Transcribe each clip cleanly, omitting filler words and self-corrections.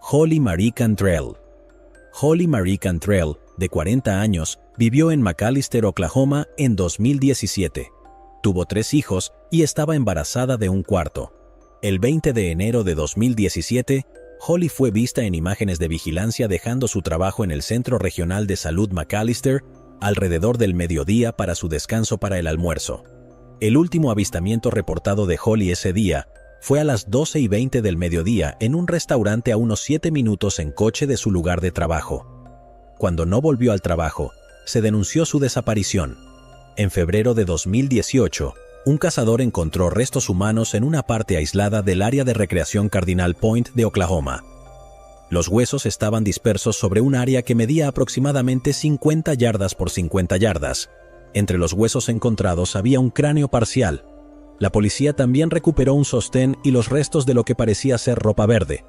Holly Marie Cantrell. Holly Marie Cantrell, de 40 años, vivió en McAllister, Oklahoma, en 2017. Tuvo 3 hijos y estaba embarazada de un cuarto. El 20 de enero de 2017, Holly fue vista en imágenes de vigilancia dejando su trabajo en el Centro Regional de Salud McAllister alrededor del mediodía para su descanso para el almuerzo. El último avistamiento reportado de Holly ese día fue a las 12:20 del mediodía en un restaurante a unos 7 minutos en coche de su lugar de trabajo. Cuando no volvió al trabajo, se denunció su desaparición. En febrero de 2018, un cazador encontró restos humanos en una parte aislada del área de recreación Cardinal Point de Oklahoma. Los huesos estaban dispersos sobre un área que medía aproximadamente 50 yardas por 50 yardas. Entre los huesos encontrados había un cráneo parcial. La policía también recuperó un sostén y los restos de lo que parecía ser ropa verde.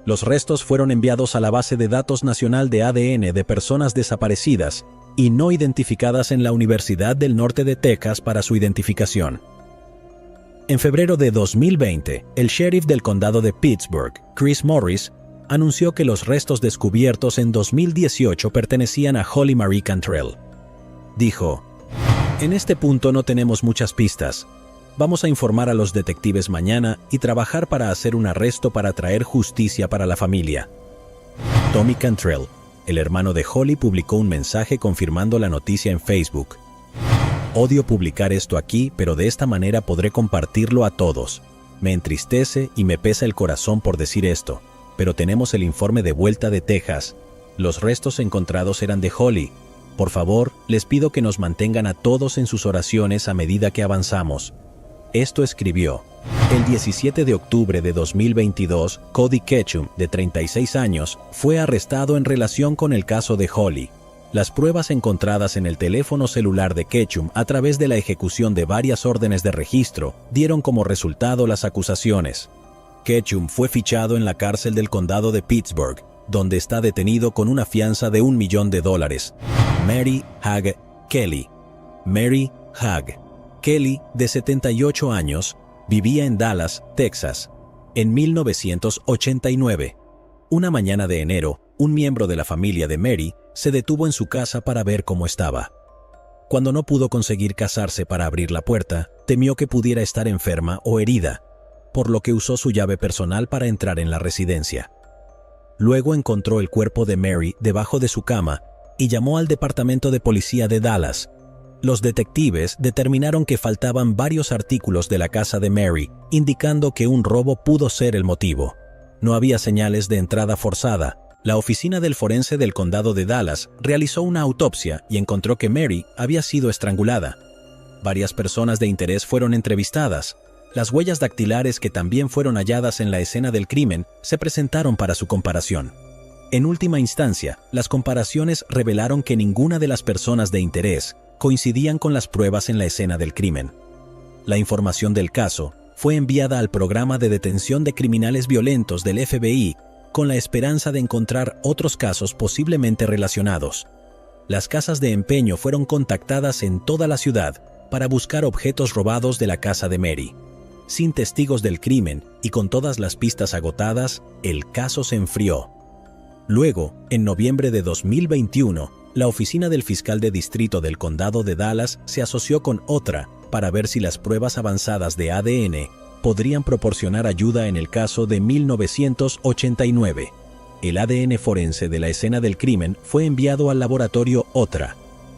Los restos fueron enviados a la base de datos nacional de ADN de personas desaparecidas y no identificadas en la Universidad del Norte de Texas para su identificación. En febrero de 2020, el sheriff del condado de Pittsburgh, Chris Morris, anunció que los restos descubiertos en 2018 pertenecían a Holly Marie Cantrell. Dijo: "En este punto no tenemos muchas pistas. Vamos a informar a los detectives mañana y trabajar para hacer un arresto para traer justicia para la familia". Tommy Cantrell, el hermano de Holly, publicó un mensaje confirmando la noticia en Facebook. "Odio publicar esto aquí, pero de esta manera podré compartirlo a todos. Me entristece y me pesa el corazón por decir esto, pero tenemos el informe de vuelta de Texas. Los restos encontrados eran de Holly. Por favor, les pido que nos mantengan a todos en sus oraciones a medida que avanzamos". Esto escribió. El 17 de octubre de 2022, Cody Ketchum, de 36 años, fue arrestado en relación con el caso de Holly. Las pruebas encontradas en el teléfono celular de Ketchum a través de la ejecución de varias órdenes de registro dieron como resultado las acusaciones. Ketchum fue fichado en la cárcel del condado de Pittsburgh, donde está detenido con una fianza de $1 millón. Mary Hagg Kelly. Mary Hagg Kelly, de 78 años, vivía en Dallas, Texas. En 1989, una mañana de enero, un miembro de la familia de Mary se detuvo en su casa para ver cómo estaba. Cuando no pudo conseguir casarse para abrir la puerta, temió que pudiera estar enferma o herida, por lo que usó su llave personal para entrar en la residencia. Luego encontró el cuerpo de Mary debajo de su cama y llamó al departamento de policía de Dallas. Los detectives determinaron que faltaban varios artículos de la casa de Mary, indicando que un robo pudo ser el motivo. No había señales de entrada forzada. La oficina del forense del condado de Dallas realizó una autopsia y encontró que Mary había sido estrangulada. Varias personas de interés fueron entrevistadas. Las huellas dactilares que también fueron halladas en la escena del crimen se presentaron para su comparación. En última instancia, las comparaciones revelaron que ninguna de las personas de interés coincidían con las pruebas en la escena del crimen. La información del caso fue enviada al programa de detención de criminales violentos del FBI con la esperanza de encontrar otros casos posiblemente relacionados. Las casas de empeño fueron contactadas en toda la ciudad para buscar objetos robados de la casa de Mary. Sin testigos del crimen y con todas las pistas agotadas, el caso se enfrió. Luego, en noviembre de 2021, la oficina del fiscal de distrito del condado de Dallas se asoció con otra para ver si las pruebas avanzadas de ADN podrían proporcionar ayuda en el caso de 1989. El ADN forense de la escena del crimen fue enviado al laboratorio OTRA.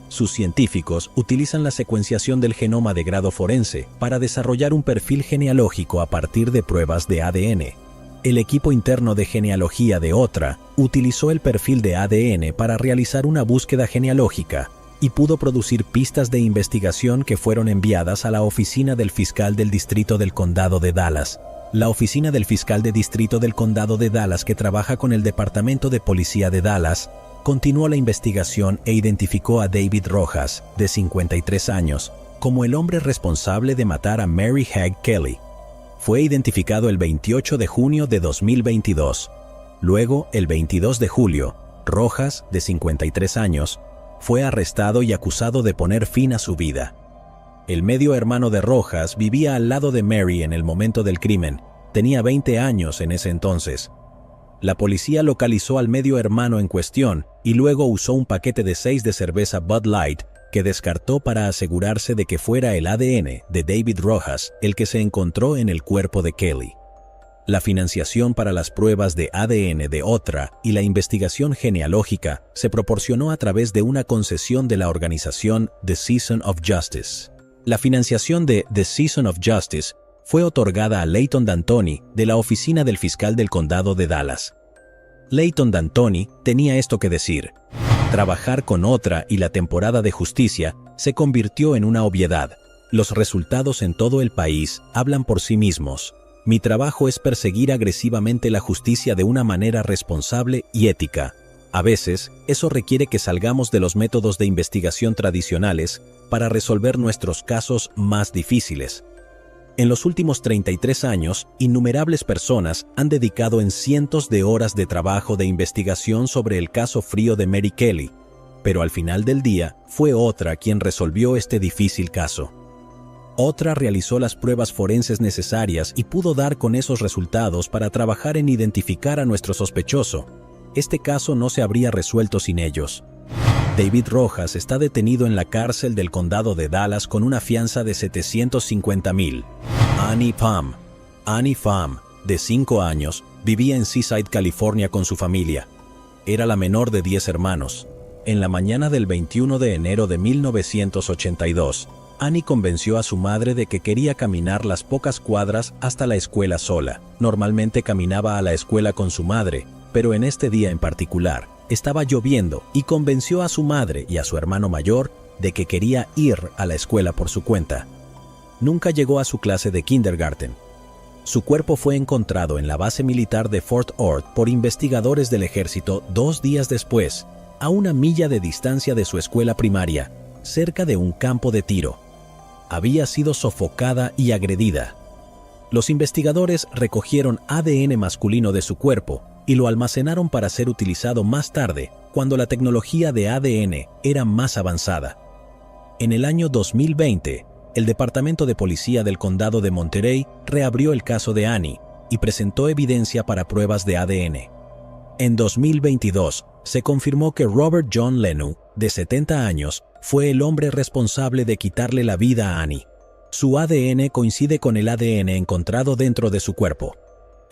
Sus científicos utilizan la secuenciación del genoma de grado forense para desarrollar un perfil genealógico a partir de pruebas de ADN. El equipo interno de genealogía de OTRA utilizó el perfil de ADN para realizar una búsqueda genealógica y pudo producir pistas de investigación que fueron enviadas a la oficina del fiscal del distrito del condado de Dallas. La oficina del fiscal de distrito del condado de Dallas, que trabaja con el departamento de policía de Dallas, continuó la investigación e identificó a David Rojas, de 53 años, como el hombre responsable de matar a Mary Hagg Kelly. Fue identificado el 28 de junio de 2022. Luego, el 22 de julio, Rojas, de 53 años, fue arrestado y acusado de poner fin a su vida. El medio hermano de Rojas vivía al lado de Mary en el momento del crimen. Tenía 20 años en ese entonces. La policía localizó al medio hermano en cuestión y luego usó un paquete de 6 de cerveza Bud Light que descartó para asegurarse de que fuera el ADN de David Rojas el que se encontró en el cuerpo de Kelly. La financiación para las pruebas de ADN de Otra y la investigación genealógica se proporcionó a través de una concesión de la organización The Season of Justice. La financiación de The Season of Justice fue otorgada a Leighton D'Antoni de la oficina del fiscal del condado de Dallas. Leighton D'Antoni tenía esto que decir: trabajar con Otra y la temporada de justicia se convirtió en una obviedad. Los resultados en todo el país hablan por sí mismos. Mi trabajo es perseguir agresivamente la justicia de una manera responsable y ética. A veces, eso requiere que salgamos de los métodos de investigación tradicionales para resolver nuestros casos más difíciles. En los últimos 33 años, innumerables personas han dedicado en cientos de horas de trabajo de investigación sobre el caso frío de Mary Kelly, pero al final del día fue Otra quien resolvió este difícil caso. Otra realizó las pruebas forenses necesarias y pudo dar con esos resultados para trabajar en identificar a nuestro sospechoso. Este caso no se habría resuelto sin ellos. David Rojas está detenido en la cárcel del condado de Dallas con una fianza de $750,000. Annie Pham, de 5 años, vivía en Seaside, California con su familia. Era la menor de 10 hermanos. En la mañana del 21 de enero de 1982, Annie convenció a su madre de que quería caminar las pocas cuadras hasta la escuela sola. Normalmente caminaba a la escuela con su madre, pero en este día en particular, estaba lloviendo y convenció a su madre y a su hermano mayor de que quería ir a la escuela por su cuenta. Nunca llegó a su clase de kindergarten. Su cuerpo fue encontrado en la base militar de Fort Ord por investigadores del ejército 2 días después, a 1 milla de distancia de su escuela primaria, cerca de un campo de tiro. Había sido sofocada y agredida. Los investigadores recogieron ADN masculino de su cuerpo y lo almacenaron para ser utilizado más tarde, cuando la tecnología de ADN era más avanzada. En el año 2020, el Departamento de Policía del Condado de Monterey reabrió el caso de Annie y presentó evidencia para pruebas de ADN. En 2022, se confirmó que Robert John Lenu, de 70 años, fue el hombre responsable de quitarle la vida a Annie. Su ADN coincide con el ADN encontrado dentro de su cuerpo.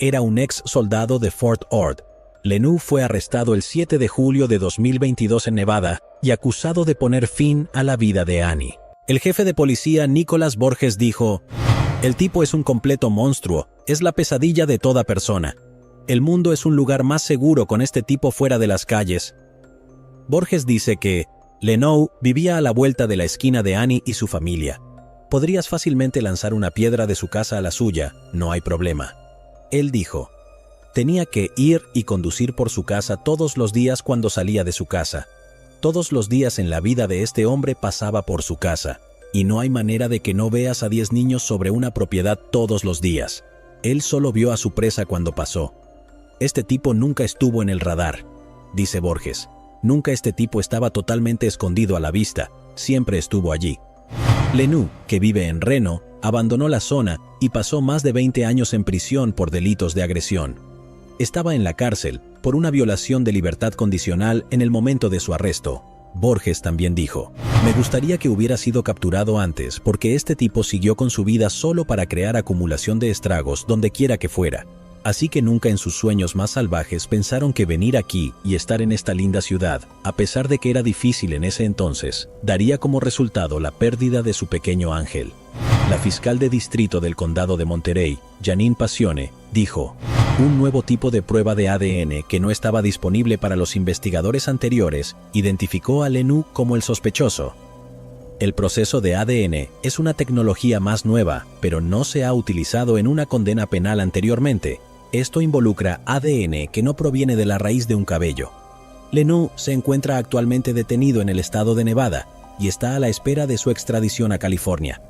Era un ex soldado de Fort Ord. Lenu fue arrestado el 7 de julio de 2022 en Nevada y acusado de poner fin a la vida de Annie. El jefe de policía Nicholas Borges dijo: "El tipo es un completo monstruo, es la pesadilla de toda persona. El mundo es un lugar más seguro con este tipo fuera de las calles". Borges dice que Lenu vivía a la vuelta de la esquina de Annie y su familia. Podrías fácilmente lanzar una piedra de su casa a la suya, no hay problema. Él dijo: tenía que ir y conducir por su casa todos los días cuando salía de su casa. Todos los días en la vida de este hombre pasaba por su casa, y no hay manera de que no veas a 10 niños sobre una propiedad todos los días. Él solo vio a su presa cuando pasó. Este tipo nunca estuvo en el radar, dice Borges. Nunca este tipo estaba totalmente escondido a la vista, siempre estuvo allí. Lenu, que vive en Reno, abandonó la zona y pasó más de 20 años en prisión por delitos de agresión. Estaba en la cárcel por una violación de libertad condicional en el momento de su arresto. Borges también dijo: "Me gustaría que hubiera sido capturado antes, porque este tipo siguió con su vida solo para crear acumulación de estragos donde quiera que fuera. Así que nunca en sus sueños más salvajes pensaron que venir aquí y estar en esta linda ciudad, a pesar de que era difícil en ese entonces, daría como resultado la pérdida de su pequeño ángel". La fiscal de distrito del condado de Monterey, Janine Passione, dijo: "Un nuevo tipo de prueba de ADN que no estaba disponible para los investigadores anteriores identificó a Lenu como el sospechoso. El proceso de ADN es una tecnología más nueva, pero no se ha utilizado en una condena penal anteriormente. Esto involucra ADN que no proviene de la raíz de un cabello. Lenu se encuentra actualmente detenido en el estado de Nevada y está a la espera de su extradición a California.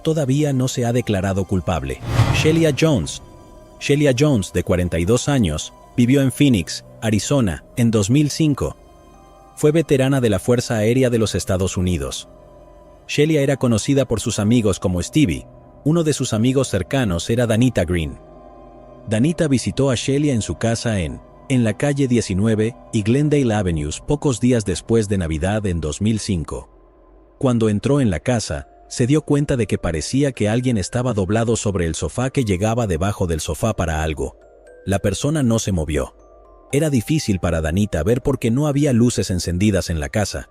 Todavía no se ha declarado culpable". Shelia Jones, de 42 años, vivió en Phoenix, Arizona, en 2005. Fue veterana de la Fuerza Aérea de los Estados Unidos. Shelia era conocida por sus amigos como Stevie. Uno de sus amigos cercanos era Danita Green. Danita visitó a Shelia en su casa en en la calle 19 y Glendale Avenues pocos días después de Navidad en 2005. Cuando entró en la casa, se dio cuenta de que parecía que alguien estaba doblado sobre el sofá que llegaba debajo del sofá para algo. La persona no se movió. Era difícil para Danita ver porque no había luces encendidas en la casa.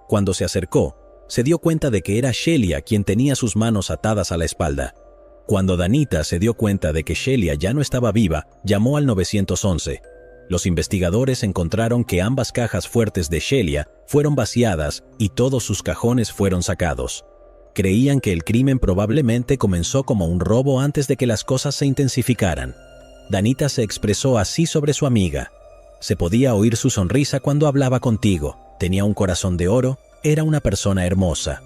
Cuando se acercó, se dio cuenta de que era Shelia quien tenía sus manos atadas a la espalda. Cuando Danita se dio cuenta de que Shelia ya no estaba viva, llamó al 911. Los investigadores encontraron que ambas cajas fuertes de Shelia fueron vaciadas y todos sus cajones fueron sacados. Creían que el crimen probablemente comenzó como un robo antes de que las cosas se intensificaran. Danita se expresó así sobre su amiga. Se podía oír su sonrisa cuando hablaba contigo. Tenía un corazón de oro, era una persona hermosa.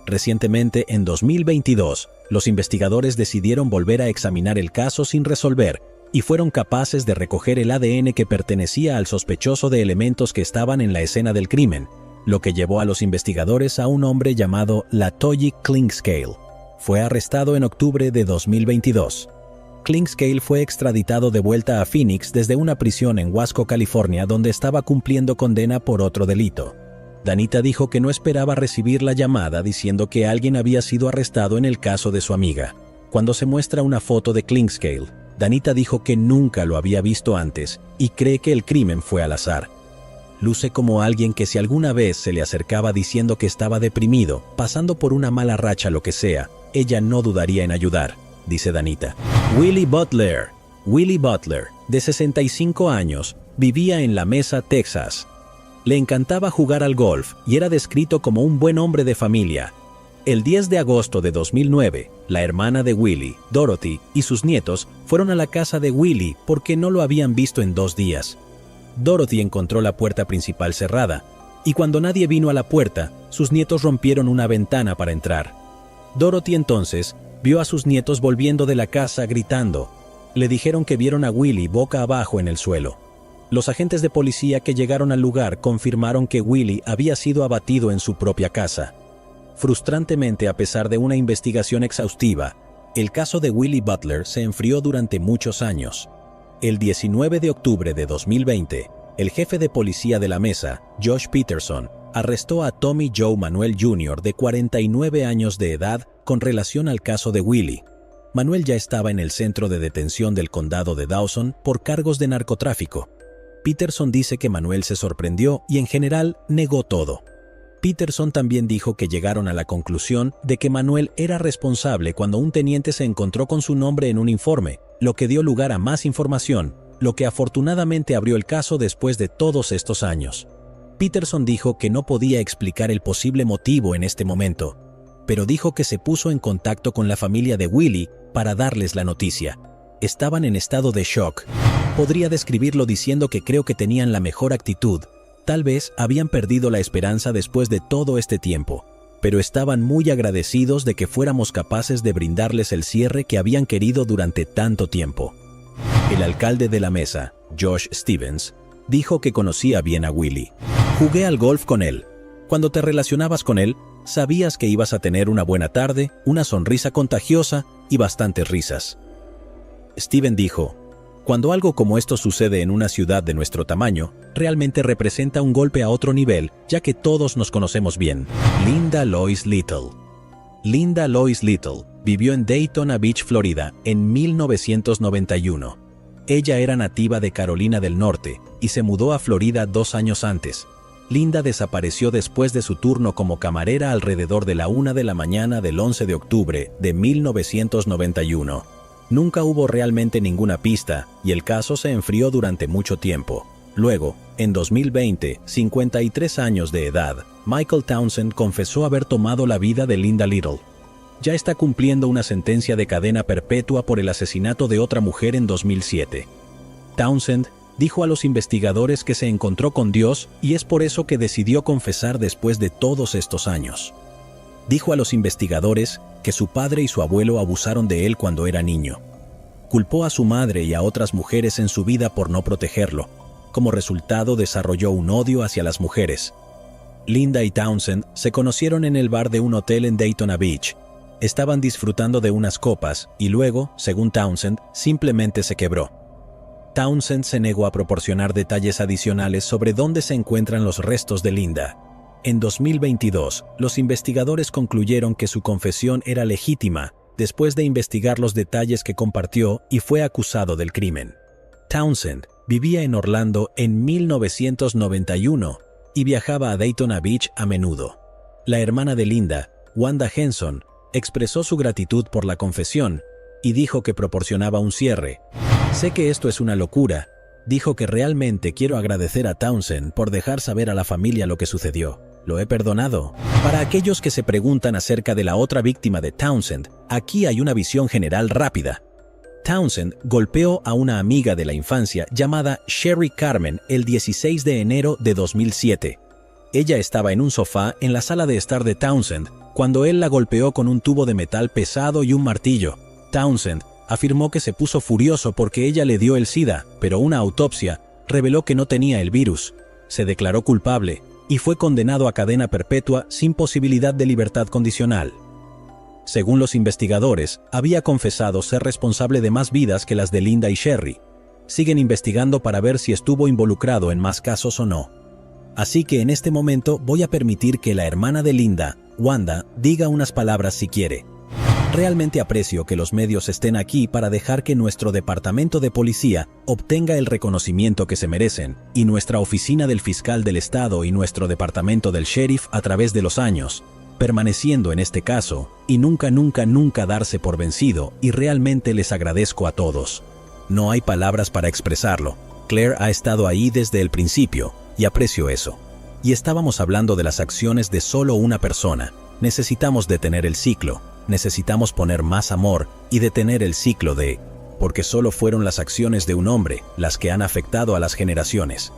Recientemente, en 2022, los investigadores decidieron volver a examinar el caso sin resolver y fueron capaces de recoger el ADN que pertenecía al sospechoso de elementos que estaban en la escena del crimen, lo que llevó a los investigadores a un hombre llamado Latoyi Clinkscale. Fue arrestado en octubre de 2022. Clinkscale fue extraditado de vuelta a Phoenix desde una prisión en Wasco, California, donde estaba cumpliendo condena por otro delito. Danita dijo que no esperaba recibir la llamada diciendo que alguien había sido arrestado en el caso de su amiga. Cuando se muestra una foto de Clinkscale, Danita dijo que nunca lo había visto antes y cree que el crimen fue al azar. Luce como alguien que si alguna vez se le acercaba diciendo que estaba deprimido, pasando por una mala racha, lo que sea, ella no dudaría en ayudar, dice Danita. Willie Butler. Willie Butler, de 65 años, vivía en La Mesa, Texas. Le encantaba jugar al golf y era descrito como un buen hombre de familia. El 10 de agosto de 2009, la hermana de Willie, Dorothy, y sus nietos fueron a la casa de Willie porque no lo habían visto en 2 días. Dorothy encontró la puerta principal cerrada, y cuando nadie vino a la puerta, sus nietos rompieron una ventana para entrar. Dorothy entonces vio a sus nietos volviendo de la casa gritando. Le dijeron que vieron a Willie boca abajo en el suelo. Los agentes de policía que llegaron al lugar confirmaron que Willie había sido abatido en su propia casa. Frustrantemente, a pesar de una investigación exhaustiva, el caso de Willie Butler se enfrió durante muchos años. El 19 de octubre de 2020, el jefe de policía de La Mesa, Josh Peterson, arrestó a Tommy Joe Manuel Jr. de 49 años de edad con relación al caso de Willie. Manuel ya estaba en el centro de detención del condado de Dawson por cargos de narcotráfico. Peterson dice que Manuel se sorprendió y en general negó todo. Peterson también dijo que llegaron a la conclusión de que Manuel era responsable cuando un teniente se encontró con su nombre en un informe, lo que dio lugar a más información, lo que afortunadamente abrió el caso después de todos estos años. Peterson dijo que no podía explicar el posible motivo en este momento, pero dijo que se puso en contacto con la familia de Willie para darles la noticia. Estaban en estado de shock. Podría describirlo diciendo que creo que tenían la mejor actitud. Tal vez habían perdido la esperanza después de todo este tiempo, pero estaban muy agradecidos de que fuéramos capaces de brindarles el cierre que habían querido durante tanto tiempo. El alcalde de La Mesa, Josh Stevens, dijo que conocía bien a Willie. Jugué al golf con él. Cuando te relacionabas con él, sabías que ibas a tener una buena tarde, una sonrisa contagiosa y bastantes risas. Steven dijo, cuando algo como esto sucede en una ciudad de nuestro tamaño, realmente representa un golpe a otro nivel, ya que todos nos conocemos bien. Linda Lois Little. Linda Lois Little vivió en Daytona Beach, Florida, en 1991. Ella era nativa de Carolina del Norte y se mudó a Florida 2 años antes. Linda desapareció después de su turno como camarera alrededor de la 1 de la mañana del 11 de octubre de 1991. Nunca hubo realmente ninguna pista y el caso se enfrió durante mucho tiempo. Luego, en 2020, 53 años de edad, Michael Townsend confesó haber tomado la vida de Linda Little. Ya está cumpliendo una sentencia de cadena perpetua por el asesinato de otra mujer en 2007. Townsend dijo a los investigadores que se encontró con Dios y es por eso que decidió confesar después de todos estos años. Dijo a los investigadores que su padre y su abuelo abusaron de él cuando era niño. Culpó a su madre y a otras mujeres en su vida por no protegerlo. Como resultado, desarrolló un odio hacia las mujeres. Linda y Townsend se conocieron en el bar de un hotel en Daytona Beach. Estaban disfrutando de unas copas y luego, según Townsend, simplemente se quebró. Townsend se negó a proporcionar detalles adicionales sobre dónde se encuentran los restos de Linda. En 2022, los investigadores concluyeron que su confesión era legítima después de investigar los detalles que compartió y fue acusado del crimen. Townsend vivía en Orlando en 1991 y viajaba a Daytona Beach a menudo. La hermana de Linda, Wanda Henson, expresó su gratitud por la confesión y dijo que proporcionaba un cierre. «Sé que esto es una locura», dijo que realmente quiero agradecer a Townsend por dejar saber a la familia lo que sucedió. Lo he perdonado. Para aquellos que se preguntan acerca de la otra víctima de Townsend, aquí hay una visión general rápida. Townsend golpeó a una amiga de la infancia llamada Sherry Carmen el 16 de enero de 2007. Ella estaba en un sofá en la sala de estar de Townsend cuando él la golpeó con un tubo de metal pesado y un martillo. Townsend afirmó que se puso furioso porque ella le dio el SIDA, pero una autopsia reveló que no tenía el virus. Se declaró culpable y fue condenado a cadena perpetua sin posibilidad de libertad condicional. Según los investigadores, había confesado ser responsable de más vidas que las de Linda y Sherry. Siguen investigando para ver si estuvo involucrado en más casos o no. Así que en este momento voy a permitir que la hermana de Linda, Wanda, diga unas palabras si quiere. Realmente aprecio que los medios estén aquí para dejar que nuestro departamento de policía obtenga el reconocimiento que se merecen, y nuestra oficina del fiscal del estado y nuestro departamento del sheriff a través de los años, permaneciendo en este caso, y nunca darse por vencido, y realmente les agradezco a todos. No hay palabras para expresarlo. Claire ha estado ahí desde el principio, y aprecio eso. Y estábamos hablando de las acciones de solo una persona. Necesitamos detener el ciclo. Necesitamos poner más amor y detener el ciclo porque solo fueron las acciones de un hombre las que han afectado a las generaciones.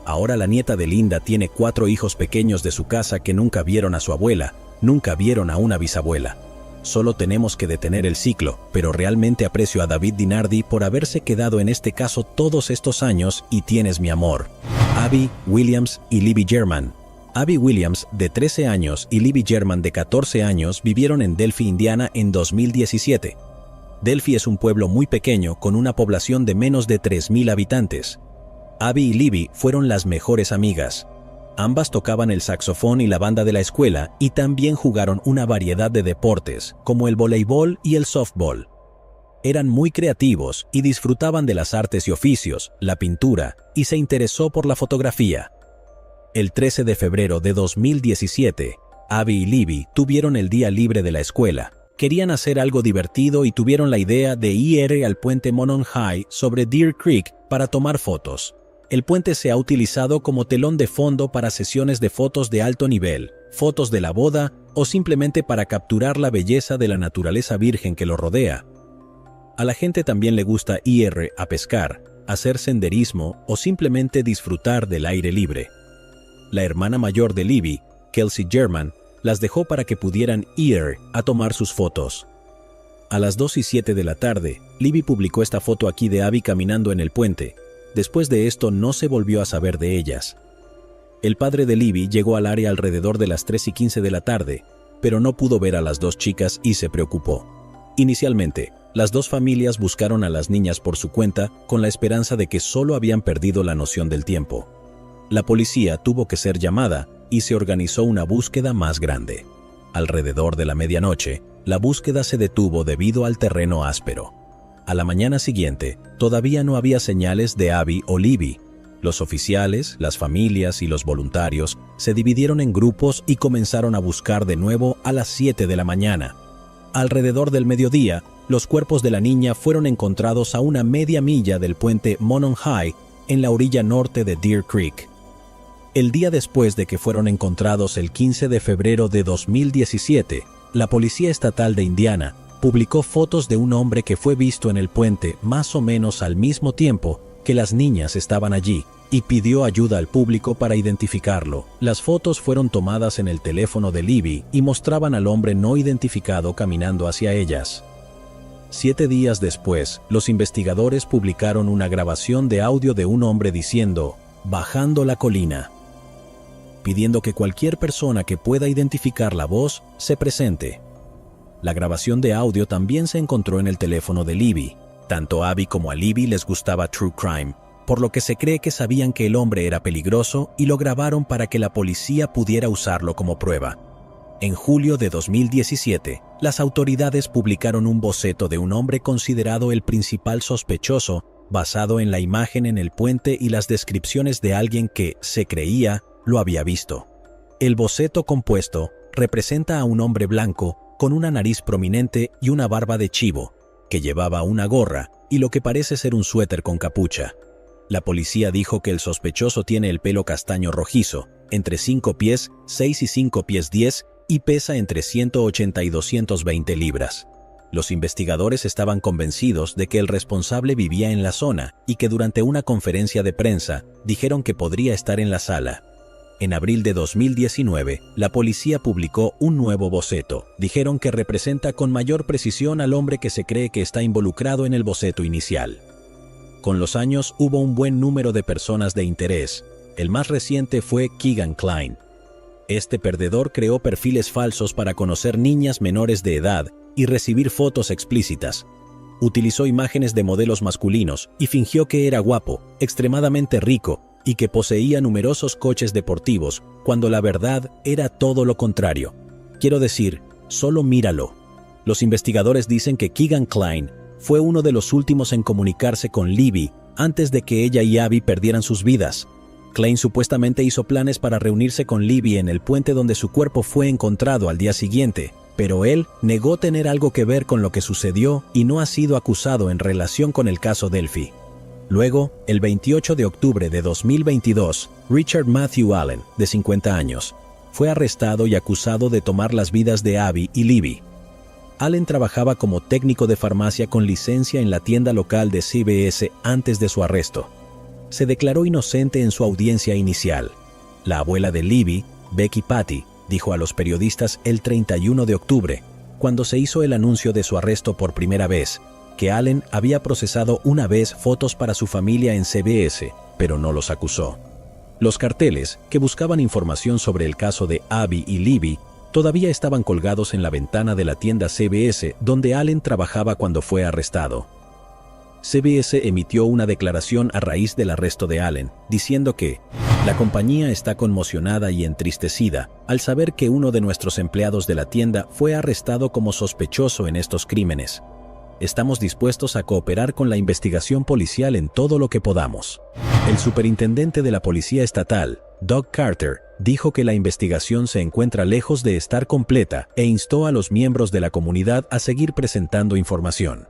Ahora la nieta de Linda tiene 4 hijos pequeños de su casa que nunca vieron a su abuela, nunca vieron a una bisabuela. Solo tenemos que detener el ciclo, pero realmente aprecio a David Dinardi por haberse quedado en este caso todos estos años y tienes mi amor. Abby Williams y Libby German. Abby Williams, de 13 años, y Libby German, de 14 años, vivieron en Delphi, Indiana, en 2017. Delphi es un pueblo muy pequeño con una población de menos de 3,000 habitantes. Abby y Libby fueron las mejores amigas. Ambas tocaban el saxofón y la banda de la escuela y también jugaron una variedad de deportes, como el voleibol y el softball. Eran muy creativos y disfrutaban de las artes y oficios, la pintura, y se interesó por la fotografía. El 13 de febrero de 2017, Abby y Libby tuvieron el día libre de la escuela. Querían hacer algo divertido y tuvieron la idea de ir al puente Monon High sobre Deer Creek para tomar fotos. El puente se ha utilizado como telón de fondo para sesiones de fotos de alto nivel, fotos de la boda o simplemente para capturar la belleza de la naturaleza virgen que lo rodea. A la gente también le gusta ir a pescar, hacer senderismo o simplemente disfrutar del aire libre. La hermana mayor de Libby, Kelsey German, las dejó para que pudieran ir a tomar sus fotos. A las 2:07 de la tarde, Libby publicó esta foto aquí de Abby caminando en el puente. Después de esto no se volvió a saber de ellas. El padre de Libby llegó al área alrededor de las 3:15 de la tarde, pero no pudo ver a las dos chicas y se preocupó. Inicialmente, las dos familias buscaron a las niñas por su cuenta con la esperanza de que solo habían perdido la noción del tiempo. La policía tuvo que ser llamada y se organizó una búsqueda más grande. Alrededor de la medianoche, la búsqueda se detuvo debido al terreno áspero. A la mañana siguiente, todavía no había señales de Abby o Libby. Los oficiales, las familias y los voluntarios se dividieron en grupos y comenzaron a buscar de nuevo a las 7 de la mañana. Alrededor del mediodía, los cuerpos de la niña fueron encontrados a una media milla del puente Monon High en la orilla norte de Deer Creek. El día después de que fueron encontrados el 15 de febrero de 2017, la Policía Estatal de Indiana publicó fotos de un hombre que fue visto en el puente más o menos al mismo tiempo que las niñas estaban allí y pidió ayuda al público para identificarlo. Las fotos fueron tomadas en el teléfono de Libby y mostraban al hombre no identificado caminando hacia ellas. 7 días después, los investigadores publicaron una grabación de audio de un hombre diciendo «bajando la colina», pidiendo que cualquier persona que pueda identificar la voz se presente. La grabación de audio también se encontró en el teléfono de Libby. Tanto a Abby como a Libby les gustaba True Crime, por lo que se cree que sabían que el hombre era peligroso y lo grabaron para que la policía pudiera usarlo como prueba. En julio de 2017, las autoridades publicaron un boceto de un hombre considerado el principal sospechoso, basado en la imagen en el puente y las descripciones de alguien que, se creía, lo había visto. El boceto compuesto representa a un hombre blanco con una nariz prominente y una barba de chivo, que llevaba una gorra y lo que parece ser un suéter con capucha. La policía dijo que el sospechoso tiene el pelo castaño rojizo, entre 5 pies 6 y 5 pies 10 y pesa entre 180 y 220 libras. Los investigadores estaban convencidos de que el responsable vivía en la zona y que durante una conferencia de prensa dijeron que podría estar en la sala. En abril de 2019, la policía publicó un nuevo boceto. Dijeron que representa con mayor precisión al hombre que se cree que está involucrado en el boceto inicial. Con los años hubo un buen número de personas de interés. El más reciente fue Keegan Kline. Este perdedor creó perfiles falsos para conocer niñas menores de edad y recibir fotos explícitas. Utilizó imágenes de modelos masculinos y fingió que era guapo, extremadamente rico y que poseía numerosos coches deportivos, cuando la verdad era todo lo contrario. Quiero decir, solo míralo. Los investigadores dicen que Keegan Kline fue uno de los últimos en comunicarse con Libby antes de que ella y Abby perdieran sus vidas. Kline supuestamente hizo planes para reunirse con Libby en el puente donde su cuerpo fue encontrado al día siguiente, pero él negó tener algo que ver con lo que sucedió y no ha sido acusado en relación con el caso Delphi. Luego, el 28 de octubre de 2022, Richard Matthew Allen, de 50 años, fue arrestado y acusado de tomar las vidas de Abby y Libby. Allen trabajaba como técnico de farmacia con licencia en la tienda local de CVS antes de su arresto. Se declaró inocente en su audiencia inicial. La abuela de Libby, Becky Patty, dijo a los periodistas el 31 de octubre, cuando se hizo el anuncio de su arresto por primera vez, que Allen había procesado una vez fotos para su familia en CBS, pero no los acusó. Los carteles, que buscaban información sobre el caso de Abby y Libby, todavía estaban colgados en la ventana de la tienda CBS donde Allen trabajaba cuando fue arrestado. CBS emitió una declaración a raíz del arresto de Allen, diciendo que la compañía está conmocionada y entristecida al saber que uno de nuestros empleados de la tienda fue arrestado como sospechoso en estos crímenes. Estamos dispuestos a cooperar con la investigación policial en todo lo que podamos. El superintendente de la Policía Estatal, Doug Carter, dijo que la investigación se encuentra lejos de estar completa e instó a los miembros de la comunidad a seguir presentando información.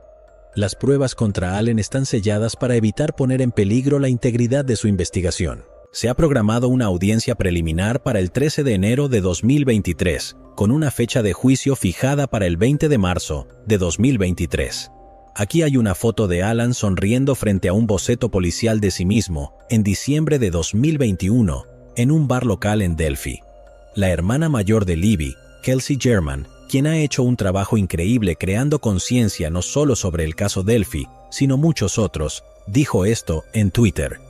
Las pruebas contra Allen están selladas para evitar poner en peligro la integridad de su investigación. Se ha programado una audiencia preliminar para el 13 de enero de 2023, con una fecha de juicio fijada para el 20 de marzo de 2023. Aquí hay una foto de Allen sonriendo frente a un boceto policial de sí mismo en diciembre de 2021 en un bar local en Delphi. La hermana mayor de Libby, Kelsey German, quien ha hecho un trabajo increíble creando conciencia no solo sobre el caso Delphi, sino muchos otros, dijo esto en Twitter.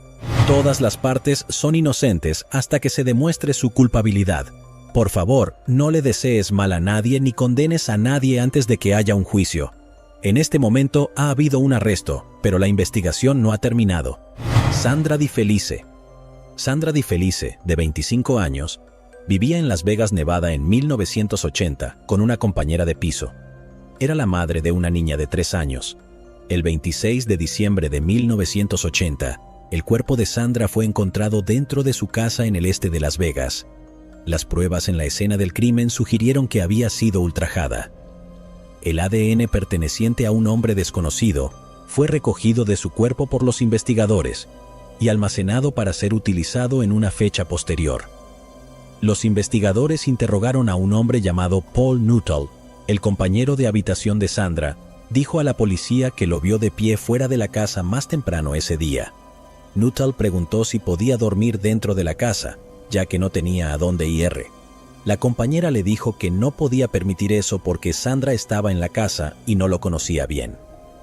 Todas las partes son inocentes hasta que se demuestre su culpabilidad. Por favor, no le desees mal a nadie ni condenes a nadie antes de que haya un juicio. En este momento ha habido un arresto, pero la investigación no ha terminado. Sandra Di Felice. Sandra Di Felice, de 25 años, vivía en Las Vegas, Nevada en 1980 con una compañera de piso. Era la madre de una niña de 3 años. El 26 de diciembre de 1980, el cuerpo de Sandra fue encontrado dentro de su casa en el este de Las Vegas. Las pruebas en la escena del crimen sugirieron que había sido ultrajada. El ADN perteneciente a un hombre desconocido fue recogido de su cuerpo por los investigadores y almacenado para ser utilizado en una fecha posterior. Los investigadores interrogaron a un hombre llamado Paul Nuttall. El compañero de habitación de Sandra dijo a la policía que lo vio de pie fuera de la casa más temprano ese día. Nuttall preguntó si podía dormir dentro de la casa, ya que no tenía a dónde ir. La compañera le dijo que no podía permitir eso porque Sandra estaba en la casa y no lo conocía bien.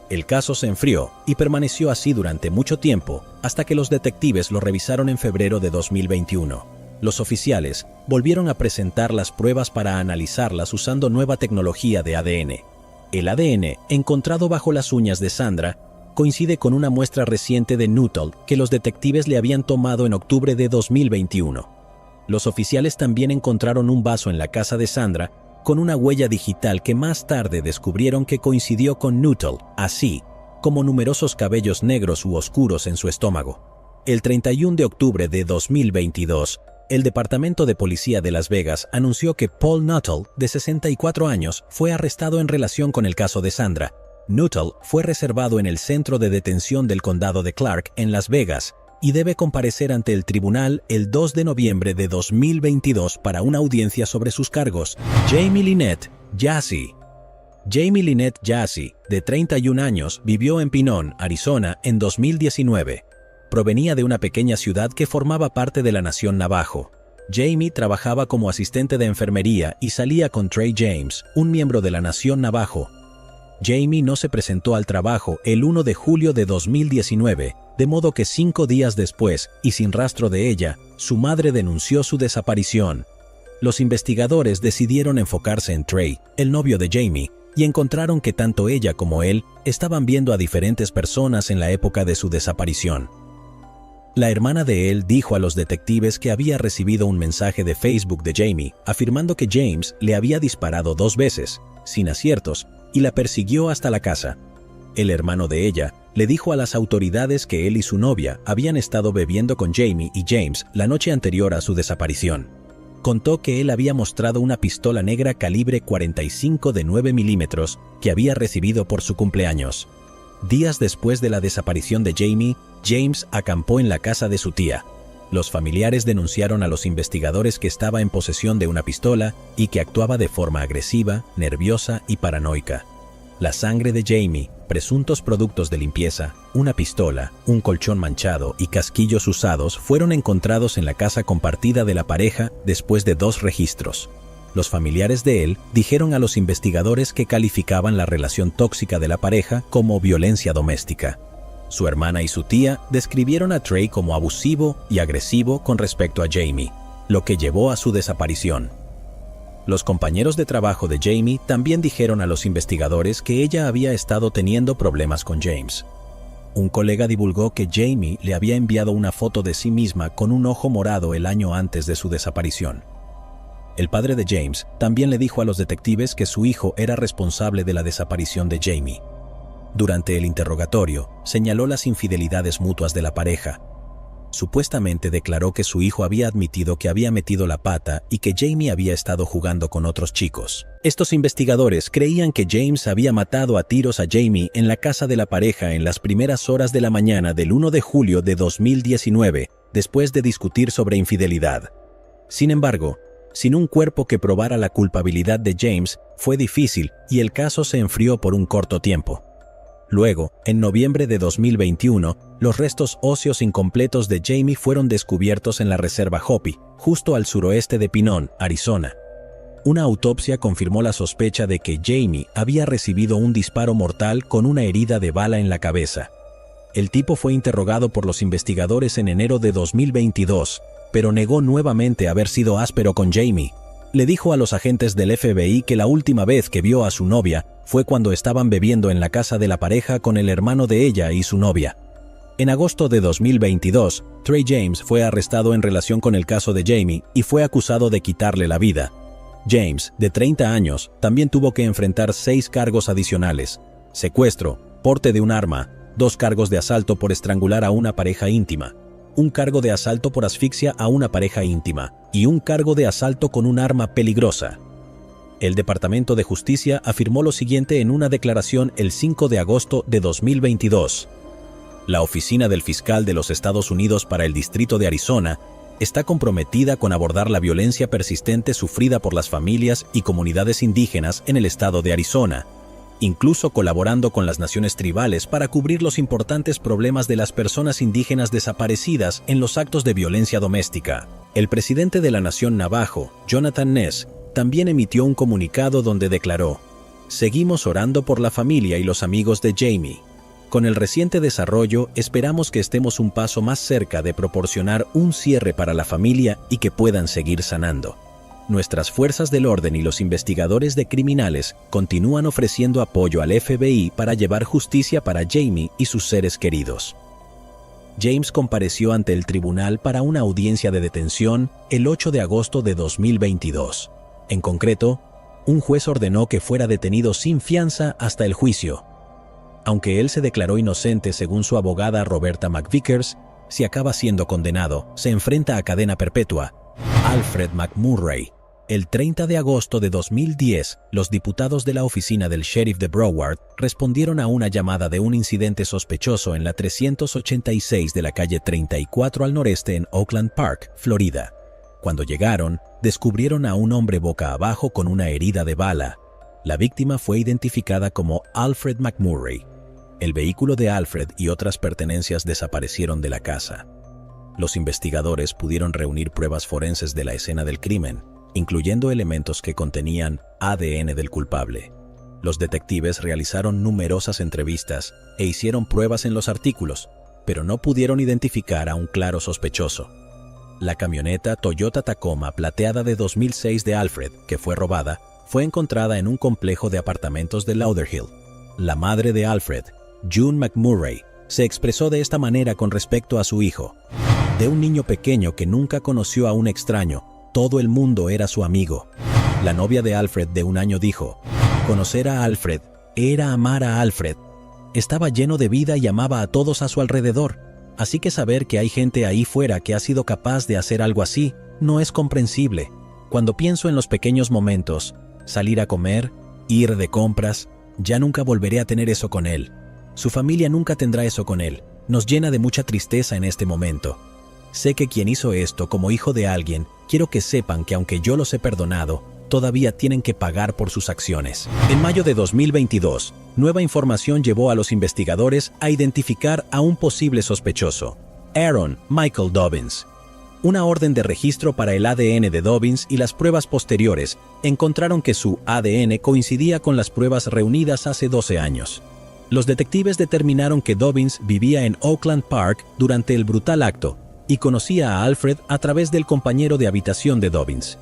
El caso se enfrió y permaneció así durante mucho tiempo, hasta que los detectives lo revisaron en febrero de 2021. Los oficiales volvieron a presentar las pruebas para analizarlas usando nueva tecnología de ADN. El ADN encontrado bajo las uñas de Sandra coincide con una muestra reciente de Nuttall que los detectives le habían tomado en octubre de 2021. Los oficiales también encontraron un vaso en la casa de Sandra con una huella digital que más tarde descubrieron que coincidió con Nuttall, así como numerosos cabellos negros u oscuros en su estómago. El 31 de octubre de 2022, el Departamento de Policía de Las Vegas anunció que Paul Nuttall, de 64 años, fue arrestado en relación con el caso de Sandra. Nuttall fue reservado en el Centro de Detención del Condado de Clark, en Las Vegas, y debe comparecer ante el tribunal el 2 de noviembre de 2022 para una audiencia sobre sus cargos. Jamie Lynette Jassy. Jamie Lynette Jassy, de 31 años, vivió en Pinon, Arizona, en 2019. Provenía de una pequeña ciudad que formaba parte de la nación Navajo. Jamie trabajaba como asistente de enfermería y salía con Trey James, un miembro de la nación Navajo. Jamie no se presentó al trabajo el 1 de julio de 2019, de modo que 5 días después, y sin rastro de ella, su madre denunció su desaparición. Los investigadores decidieron enfocarse en Trey, el novio de Jamie, y encontraron que tanto ella como él estaban viendo a diferentes personas en la época de su desaparición. La hermana de él dijo a los detectives que había recibido un mensaje de Facebook de Jamie afirmando que James le había disparado 2 veces, sin aciertos, y la persiguió hasta la casa. El hermano de ella le dijo a las autoridades que él y su novia habían estado bebiendo con Jamie y James la noche anterior a su desaparición. Contó que él había mostrado una pistola negra calibre 45 de 9 milímetros que había recibido por su cumpleaños. Días después de la desaparición de Jamie, James acampó en la casa de su tía. Los familiares denunciaron a los investigadores que estaba en posesión de una pistola y que actuaba de forma agresiva, nerviosa y paranoica. La sangre de Jamie, presuntos productos de limpieza, una pistola, un colchón manchado y casquillos usados fueron encontrados en la casa compartida de la pareja después de 2 registros. Los familiares de él dijeron a los investigadores que calificaban la relación tóxica de la pareja como violencia doméstica. Su hermana y su tía describieron a Trey como abusivo y agresivo con respecto a Jamie, lo que llevó a su desaparición. Los compañeros de trabajo de Jamie también dijeron a los investigadores que ella había estado teniendo problemas con James. Un colega divulgó que Jamie le había enviado una foto de sí misma con un ojo morado el año antes de su desaparición. El padre de James también le dijo a los detectives que su hijo era responsable de la desaparición de Jamie. Durante el interrogatorio, señaló las infidelidades mutuas de la pareja. Supuestamente declaró que su hijo había admitido que había metido la pata y que Jamie había estado jugando con otros chicos. Estos investigadores creían que James había matado a tiros a Jamie en la casa de la pareja en las primeras horas de la mañana del 1 de julio de 2019, después de discutir sobre infidelidad. Sin embargo, sin un cuerpo que probara la culpabilidad de James, fue difícil y el caso se enfrió por un corto tiempo. Luego, en noviembre de 2021, los restos óseos incompletos de Jamie fueron descubiertos en la reserva Hopi, justo al suroeste de Pinon, Arizona. Una autopsia confirmó la sospecha de que Jamie había recibido un disparo mortal con una herida de bala en la cabeza. El tipo fue interrogado por los investigadores en enero de 2022, pero negó nuevamente haber sido áspero con Jamie. Le dijo a los agentes del FBI que la última vez que vio a su novia fue cuando estaban bebiendo en la casa de la pareja con el hermano de ella y su novia. En agosto de 2022, Trey James fue arrestado en relación con el caso de Jamie y fue acusado de quitarle la vida. James, de 30 años, también tuvo que enfrentar 6 cargos adicionales: secuestro, porte de un arma, 2 cargos de asalto por estrangular a una pareja íntima, un cargo de asalto por asfixia a una pareja íntima y un cargo de asalto con un arma peligrosa. El Departamento de Justicia afirmó lo siguiente en una declaración el 5 de agosto de 2022. La Oficina del Fiscal de los Estados Unidos para el Distrito de Arizona está comprometida con abordar la violencia persistente sufrida por las familias y comunidades indígenas en el estado de Arizona, incluso colaborando con las naciones tribales para cubrir los importantes problemas de las personas indígenas desaparecidas en los actos de violencia doméstica. El presidente de la nación Navajo, Jonathan Ness, también emitió un comunicado donde declaró: "Seguimos orando por la familia y los amigos de Jamie. Con el reciente desarrollo, esperamos que estemos un paso más cerca de proporcionar un cierre para la familia y que puedan seguir sanando". nuestras fuerzas del orden y los investigadores de criminales continúan ofreciendo apoyo al FBI para llevar justicia para Jamie y sus seres queridos. James compareció ante el tribunal para una audiencia de detención el 8 de agosto de 2022. En concreto, un juez ordenó que fuera detenido sin fianza hasta el juicio. Aunque él se declaró inocente según su abogada Roberta McVickers, si acaba siendo condenado, se enfrenta a cadena perpetua. Alfred McMurray. El 30 de agosto de 2010, los diputados de la oficina del sheriff de Broward respondieron a una llamada de un incidente sospechoso en la 386 de la calle 34 al noreste en Oakland Park, Florida. Cuando llegaron, descubrieron a un hombre boca abajo con una herida de bala. La víctima fue identificada como Alfred McMurray. El vehículo de Alfred y otras pertenencias desaparecieron de la casa. Los investigadores pudieron reunir pruebas forenses de la escena del crimen, incluyendo elementos que contenían ADN del culpable. Los detectives realizaron numerosas entrevistas e hicieron pruebas en los artículos, pero no pudieron identificar a un claro sospechoso. La camioneta Toyota Tacoma plateada de 2006 de Alfred, que fue robada, fue encontrada en un complejo de apartamentos de Lauderhill. La madre de Alfred, June McMurray, se expresó de esta manera con respecto a su hijo. De un niño pequeño que nunca conoció a un extraño, todo el mundo era su amigo. La novia de Alfred de 1 año dijo, conocer a Alfred era amar a Alfred. Estaba lleno de vida y amaba a todos a su alrededor. Así que saber que hay gente ahí fuera que ha sido capaz de hacer algo así no es comprensible. Cuando pienso en los pequeños momentos, salir a comer, ir de compras, ya nunca volveré a tener eso con él. Su familia nunca tendrá eso con él. Nos llena de mucha tristeza en este momento. Sé que quien hizo esto como hijo de alguien, quiero que sepan que aunque yo los he perdonado, todavía tienen que pagar por sus acciones. En mayo de 2022, nueva información llevó a los investigadores a identificar a un posible sospechoso, Aaron Michael Dobbins. Una orden de registro para el ADN de Dobbins y las pruebas posteriores encontraron que su ADN coincidía con las pruebas reunidas hace 12 años. Los detectives determinaron que Dobbins vivía en Oakland Park durante el brutal acto y conocía a Alfred a través del compañero de habitación de Dobbins.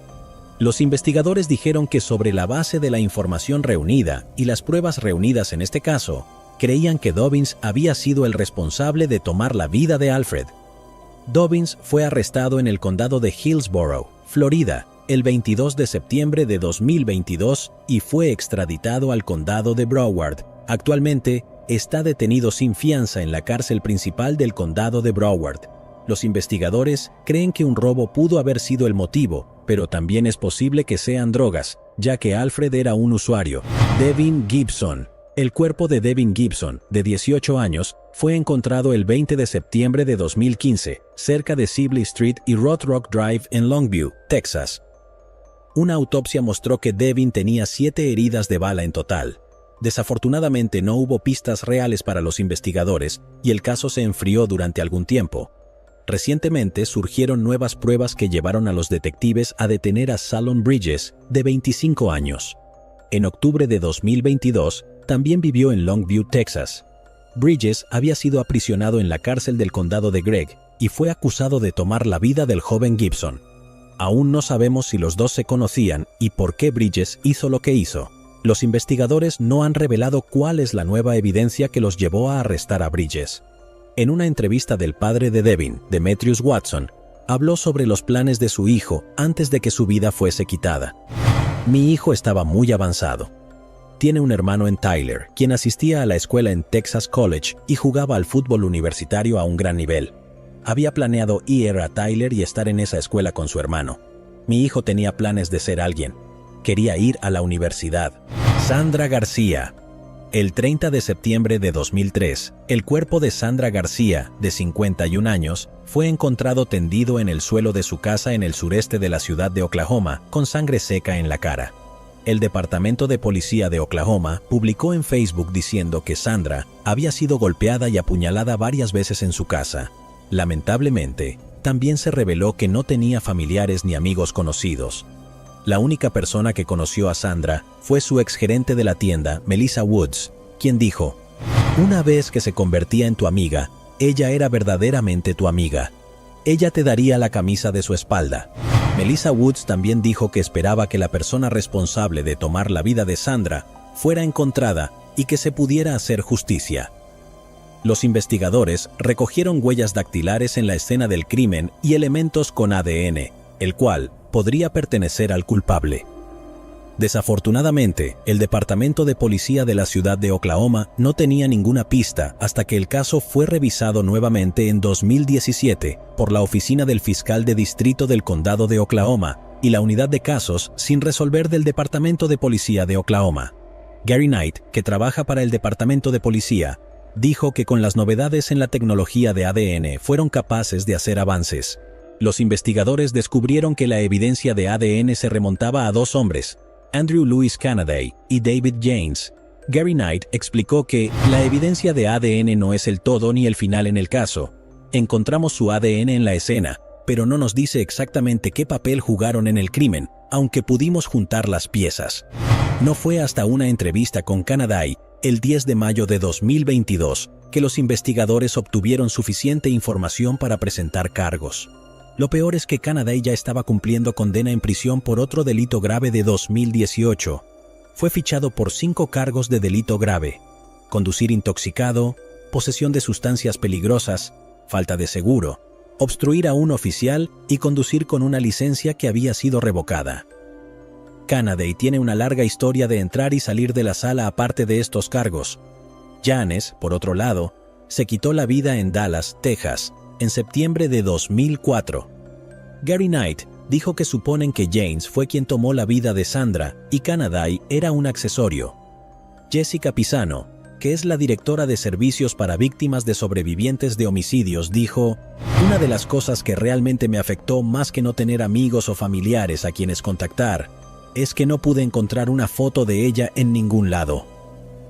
Los investigadores dijeron que sobre la base de la información reunida y las pruebas reunidas en este caso, creían que Dobbins había sido el responsable de tomar la vida de Alfred. Dobbins fue arrestado en el condado de Hillsborough, Florida, el 22 de septiembre de 2022 y fue extraditado al condado de Broward. Actualmente, está detenido sin fianza en la cárcel principal del condado de Broward. Los investigadores creen que un robo pudo haber sido el motivo, pero también es posible que sean drogas, ya que Alfred era un usuario. Devin Gibson. El cuerpo de Devin Gibson, de 18 años, fue encontrado el 20 de septiembre de 2015, cerca de Sibley Street y Road Rock Drive en Longview, Texas. Una autopsia mostró que Devin tenía 7 heridas de bala en total. Desafortunadamente no hubo pistas reales para los investigadores y el caso se enfrió durante algún tiempo. Recientemente surgieron nuevas pruebas que llevaron a los detectives a detener a Salon Bridges, de 25 años. En octubre de 2022, también vivió en Longview, Texas. Bridges había sido aprisionado en la cárcel del condado de Gregg y fue acusado de tomar la vida del joven Gibson. Aún no sabemos si los dos se conocían y por qué Bridges hizo lo que hizo. Los investigadores no han revelado cuál es la nueva evidencia que los llevó a arrestar a Bridges. En una entrevista del padre de Devin, Demetrius Watson, habló sobre los planes de su hijo antes de que su vida fuese quitada. Mi hijo estaba muy avanzado. Tiene un hermano en Tyler, quien asistía a la escuela en Texas College y jugaba al fútbol universitario a un gran nivel. Había planeado ir a Tyler y estar en esa escuela con su hermano. Mi hijo tenía planes de ser alguien. Quería ir a la universidad. Sandra García. El 30 de septiembre de 2003, el cuerpo de Sandra García, de 51 años, fue encontrado tendido en el suelo de su casa en el sureste de la ciudad de Oklahoma, con sangre seca en la cara. El Departamento de Policía de Oklahoma publicó en Facebook diciendo que Sandra había sido golpeada y apuñalada varias veces en su casa. Lamentablemente, también se reveló que no tenía familiares ni amigos conocidos. La única persona que conoció a Sandra fue su exgerente de la tienda, Melissa Woods, quien dijo: «Una vez que se convertía en tu amiga, ella era verdaderamente tu amiga. Ella te daría la camisa de su espalda». Melissa Woods también dijo que esperaba que la persona responsable de tomar la vida de Sandra fuera encontrada y que se pudiera hacer justicia. Los investigadores recogieron huellas dactilares en la escena del crimen y elementos con ADN, el cual podría pertenecer al culpable. Desafortunadamente, el Departamento de Policía de la ciudad de Oklahoma no tenía ninguna pista hasta que el caso fue revisado nuevamente en 2017 por la Oficina del Fiscal de Distrito del Condado de Oklahoma y la Unidad de Casos sin resolver del Departamento de Policía de Oklahoma. Gary Knight, que trabaja para el Departamento de Policía, dijo que con las novedades en la tecnología de ADN fueron capaces de hacer avances. Los investigadores descubrieron que la evidencia de ADN se remontaba a dos hombres, Andrew Louis Canaday y David James. Gary Knight explicó que la evidencia de ADN no es el todo ni el final en el caso. Encontramos su ADN en la escena, pero no nos dice exactamente qué papel jugaron en el crimen, aunque pudimos juntar las piezas. No fue hasta una entrevista con Canaday, el 10 de mayo de 2022, que los investigadores obtuvieron suficiente información para presentar cargos. Lo peor es que Canaday ya estaba cumpliendo condena en prisión por otro delito grave de 2018. Fue fichado por 5 cargos de delito grave: conducir intoxicado, posesión de sustancias peligrosas, falta de seguro, obstruir a un oficial y conducir con una licencia que había sido revocada. Canaday tiene una larga historia de entrar y salir de la sala aparte de estos cargos. Janes, por otro lado, se quitó la vida en Dallas, Texas, en septiembre de 2004. Gary Knight dijo que suponen que James fue quien tomó la vida de Sandra y Canaday era un accesorio. Jessica Pisano, que es la directora de servicios para víctimas de sobrevivientes de homicidios, dijo: "Una de las cosas que realmente me afectó más que no tener amigos o familiares a quienes contactar, es que no pude encontrar una foto de ella en ningún lado.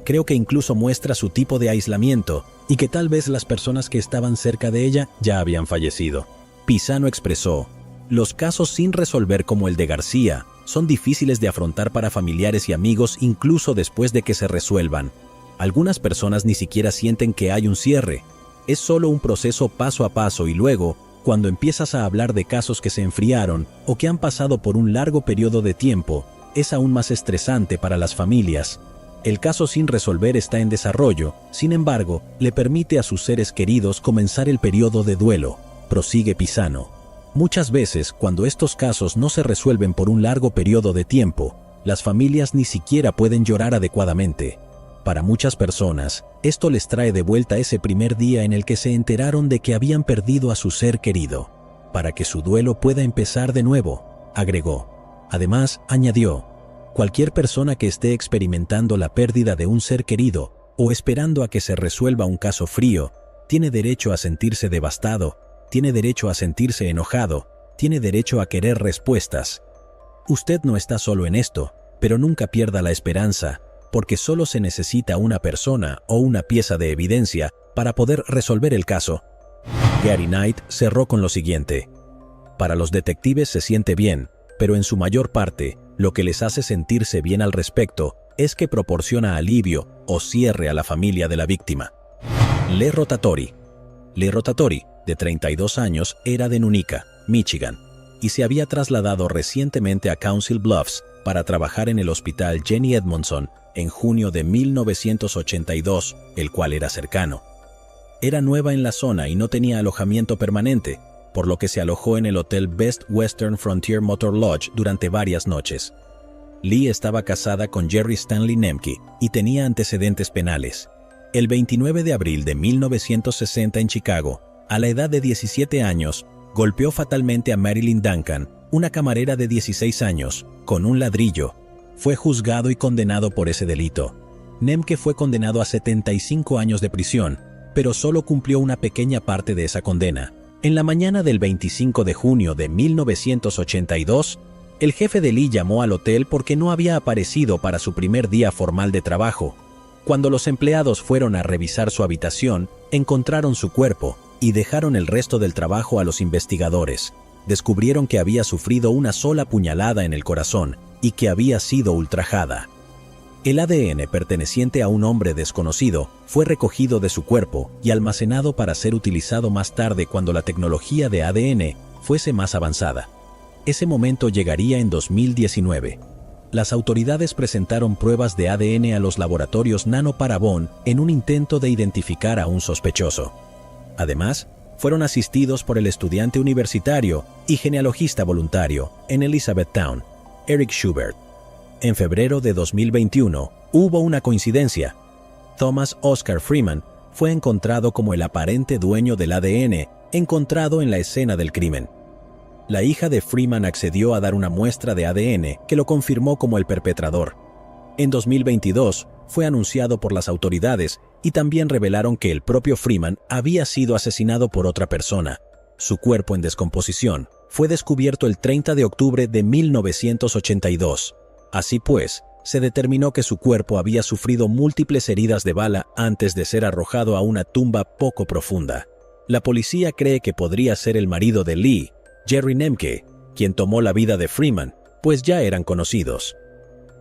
Creo que incluso muestra su tipo de aislamiento y que tal vez las personas que estaban cerca de ella ya habían fallecido". Pisano expresó: "Los casos sin resolver como el de García son difíciles de afrontar para familiares y amigos incluso después de que se resuelvan. Algunas personas ni siquiera sienten que hay un cierre. Es solo un proceso paso a paso y luego, cuando empiezas a hablar de casos que se enfriaron o que han pasado por un largo periodo de tiempo, es aún más estresante para las familias. El caso sin resolver está en desarrollo, sin embargo, le permite a sus seres queridos comenzar el periodo de duelo", prosigue Pisano. Muchas veces, cuando estos casos no se resuelven por un largo periodo de tiempo, las familias ni siquiera pueden llorar adecuadamente. Para muchas personas, esto les trae de vuelta ese primer día en el que se enteraron de que habían perdido a su ser querido, para que su duelo pueda empezar de nuevo, agregó. Además, añadió: "Cualquier persona que esté experimentando la pérdida de un ser querido o esperando a que se resuelva un caso frío, tiene derecho a sentirse devastado, tiene derecho a sentirse enojado, tiene derecho a querer respuestas. Usted no está solo en esto, pero nunca pierda la esperanza, porque solo se necesita una persona o una pieza de evidencia para poder resolver el caso". Gary Knight cerró con lo siguiente: "Para los detectives se siente bien, pero en su mayor parte, lo que les hace sentirse bien al respecto es que proporciona alivio o cierre a la familia de la víctima". Lee Rotatori. Lee Rotatori, de 32 años, era de Nunica, Michigan, y se había trasladado recientemente a Council Bluffs para trabajar en el hospital Jenny Edmondson en junio de 1982, el cual era cercano. Era nueva en la zona y no tenía alojamiento permanente, por lo que se alojó en el hotel Best Western Frontier Motor Lodge durante varias noches. Lee estaba casada con Jerry Stanley Nemke y tenía antecedentes penales. El 29 de abril de 1960 en Chicago, a la edad de 17 años, golpeó fatalmente a Marilyn Duncan, una camarera de 16 años, con un ladrillo. Fue juzgado y condenado por ese delito. Nemke fue condenado a 75 años de prisión, pero solo cumplió una pequeña parte de esa condena. En la mañana del 25 de junio de 1982, el jefe de Lee llamó al hotel porque no había aparecido para su primer día formal de trabajo. Cuando los empleados fueron a revisar su habitación, encontraron su cuerpo y dejaron el resto del trabajo a los investigadores. Descubrieron que había sufrido una sola puñalada en el corazón y que había sido ultrajada. El ADN perteneciente a un hombre desconocido fue recogido de su cuerpo y almacenado para ser utilizado más tarde cuando la tecnología de ADN fuese más avanzada. Ese momento llegaría en 2019. Las autoridades presentaron pruebas de ADN a los laboratorios Nano Parabon en un intento de identificar a un sospechoso. Además, fueron asistidos por el estudiante universitario y genealogista voluntario en Elizabethtown, Eric Schubert. En febrero de 2021, hubo una coincidencia. Thomas Oscar Freeman fue encontrado como el aparente dueño del ADN encontrado en la escena del crimen. La hija de Freeman accedió a dar una muestra de ADN que lo confirmó como el perpetrador. En 2022, fue anunciado por las autoridades y también revelaron que el propio Freeman había sido asesinado por otra persona. Su cuerpo en descomposición fue descubierto el 30 de octubre de 1982. Así pues, se determinó que su cuerpo había sufrido múltiples heridas de bala antes de ser arrojado a una tumba poco profunda. La policía cree que podría ser el marido de Lee, Jerry Nemke, quien tomó la vida de Freeman, pues ya eran conocidos.